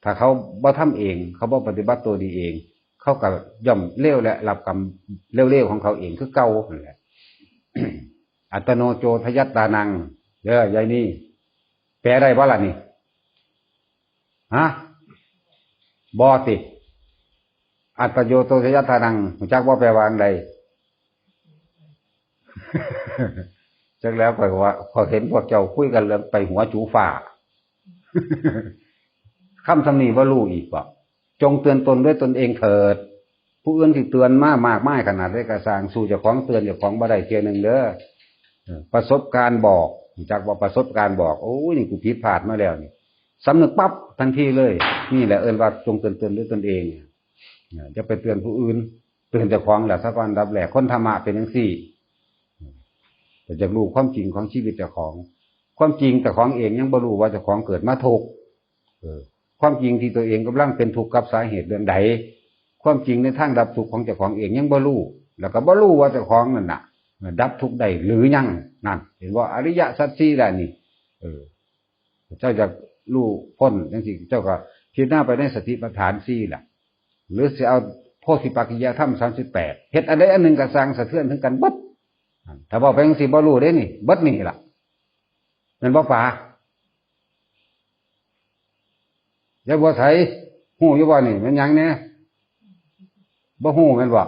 A: ถ้าเขาบ่ทำเองเขาบ่ปฏิบัติตัวดีเองเขาก็ย่อมเลวและรับกรรมเลวๆของเขาเองคือเก่านั่นแหละ อัตโนโจทยัตตานังเด้อยายนี่แปลได้บ่ล่ะนี่ฮะบ่ติอัตโยโตทยัตตานังรู้จักบ่แปลว่าอันใด จักแล้วข่อยว่าพอเห็นพวกเจ้าคุยกันเรื่องไปหัวจูฟ้า คำสำนีว่ารู้อีกบ่จงเตือนตนด้วยตนเองเถิดผู้อื่นที่เตือนมากมายขนาดได้กระสร้างสู่เจ้าของเตือนเจ้าของบ่ได้เที่ยนึงเด้อประสบการณ์บอกจากว่าประสบการณ์บอกโอ้ยนี่กูผิดพลาดมาแล้วนี่สำนึกปั๊บทันทีเลยนี่แหละว่าจงเตือนด้วยตนเองจะไปเตือนผู้อื่นเตือนเจ้าของแหละสักวันดับแหลกคนธรรมะเป็นจังซี่แต่จะรู้ความจริงของชีวิตเจ้าของความจริงเจ้าของเองยังบ่รู้ว่าเจ้าของเกิดมาทุกข์ความจริงที่ตัวเองกำลังเป็นทุกข์กับสาเหตุเรื่องใดความจริงในทางดับทุกข์ของเจ้าของเองยังบ่รู้แล้วก็บ่รู้ว่าเจ้าของนั่นน่ะดับทุกข์ได้หรือยังนั่นเห็นว่าอริยสัจสี่แหละนี่เจ้าจะรู้พ้นจังซี่เจ้าก็พิจารณาไปในสติปัฏฐานสี่แหละหรือสิเอาโพธิปักขิยธรรม38เฮ็ดอันใดอันหนึ่งก็สร้างสะเทือนถึงกันเบิดถ้าบอกไปจังซี่บ่รู้เด้นี่เบิดนี่ล่ะนั่นบ่ป่าอย่าบ่ไสฮู้อยู่บ่นี่มันหยังแน่บ่ฮู้แม่นบ่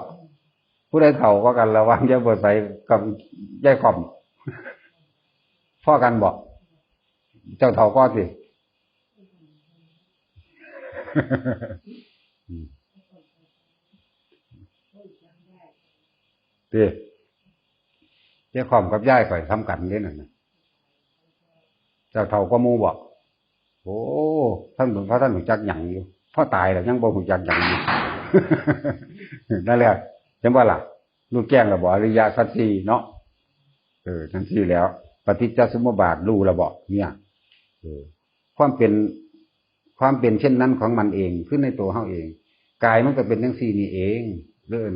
A: ผู้ใดเฒ่ากว่ากันระวังอย่าบ่ไสกับยายค่อมพอกันบ่เจ้าเฒ่ากว่าสิติยายค่อมกับยายข่อยทำกันเด้นั่นน่ะเจ้าเฒ่ากว่าหมู่บ่โอ้ท่านพระท่านรู้จักหยังอยู่พอตายแล้วยังบ่รู้จักหยังอยู่ นั่นแหละเห็นบ่ล่ะรู้แจ้งแล้วบ่อริยสัจสี่เนาะทั้งสี่แล้วปฏิจจสมุปบาทรู้แล้วบ่เนี่ยความเป็นเช่นนั้นของมันเองขึ้นในตัวเฮาเองกายมันก็เป็นจังซี่นี่เองเรื่อง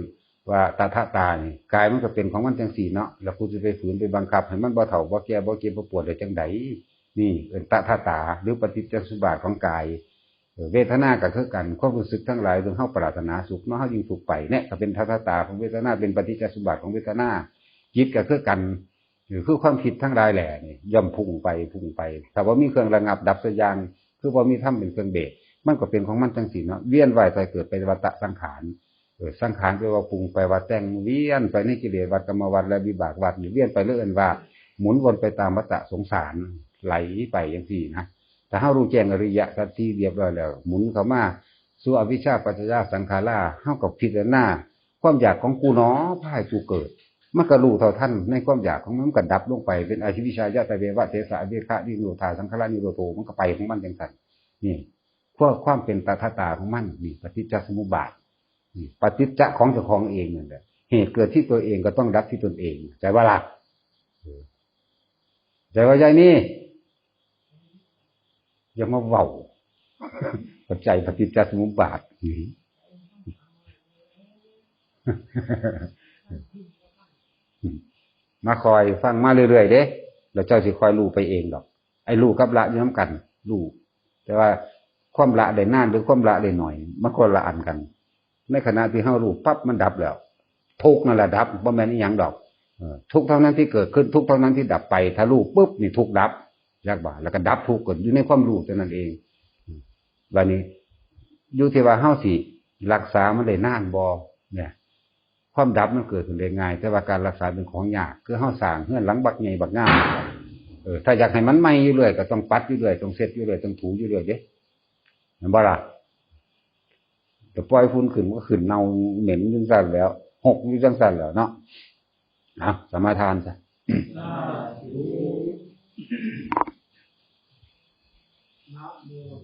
A: ว่าตถาตานี่กายมันก็เป็นของมันจังซี่เนาะแล้วกูสิไปฝืนไปบังคับให้มันบ่เฒ่าบ่แก่บ่เจ็บบ่ปวดได้จังไดนี่เป็นตถาตาหรือปฏิจจสมุปบาทของกายเวทนาก็คือกันความรู้สึกทั้งหลายจนเฮาปรารถนาสุขเนาะเฮายิ่งสุขไปเนี่ยก็เป็นตถาตาของเวทนาเป็นปฏิจจสมุปบาทของเวทนาจิตก็คือกันคือความคิดทั้งหลายแหละนี่ย่อมพุ่งไปถ้าว่ามีเครื่องระงับดับสักอย่างคือว่ามีธรรมเป็นเครื่องเบรกมันก็เป็นของมันจังซี่เนาะเวียนว่ายตายเกิดไปวัฏสังขารสังขารแปลว่าปรุงไปว่าแต่งเวียนไปในกิเลสวัฏกรรมวัฏและวิบากวัฏเวียนไปเรื่อยๆว่าหมุนวนไปตามวัฏสงสารไหลไปอย่างนี้นะแต่เฮารู้แจ้งอริยสัจที่เรียบร้อยแล้วหมุนเข้ามาสู่อวิชชาปัจจยสังขาราเฮากับพิจารณาความอยากของกูเนาะพาให้กูเกิดมันก็รู้เท่าทันในความอยากของมันก็ดับลงไปเป็นอาชีวิชายะตะเววะเทสะวิคะนิโรธาสังขารนิโรโธมันก็ไปของมันจังซั่นนี่พวกความเป็นตถาตาของมันนี่ปฏิจจสมุปบาทนี่ปฏิจจะของเจ้าของเองนั่นแหละเหตุเกิดที่ตัวเองก็ต้องดับที่ตนเองใจว่าล่ะใจว่าใจนี่อย่ามาเว้าปัจจัยปฏิจจสมุปบาทนี่มาคอยฟังมาเรื่อยๆเด้แล้วเจ้าสิคอยรู้ไปเองดอกไอ้รู้กับละอยู่นำกันรู้แต่ว่าความละได้นานหรือความละได้หน่อยมันคนละอันกันในขณะที่เฮารู้ปั๊บมันดับแล้วทุกข์นั่นแหละดับบ่แม่นอีหยังดอกทุกข์เท่านั้นที่เกิดขึ้นทุกข์เท่านั้นที่ดับไปถ้ารู้ปุ๊บนี่ทุกข์ดับยากบ่าแล้วก็ดับทุกข์ก็อยู่ในความรู้เท่านั้นเองบัดนี้อยู่ที่ว่าเฮาสิรักษามันได้นานบ่เนี่ยความดับมันเกิดขึ้นได้ง่ายแต่ว่าการรักษาเป็นของยากคือเฮาสร้างเฮือนหลังบักใหญ่บักงามถ้าอยากให้มันใหม่อยู่เรื่อยก็ต้องปัดอยู่เรื่อยต้องเช็ดอยู่เรื่อยต้องถูอยู่เรื่อยเด้เห็นบ่ล่ะแต่ปล่อยฝุ่นขึ้นก็ขึ้นเน่าเหม็นจังซั่นแล้วหกอยู่จังซั่นแล้วเนาะสมาทานซะ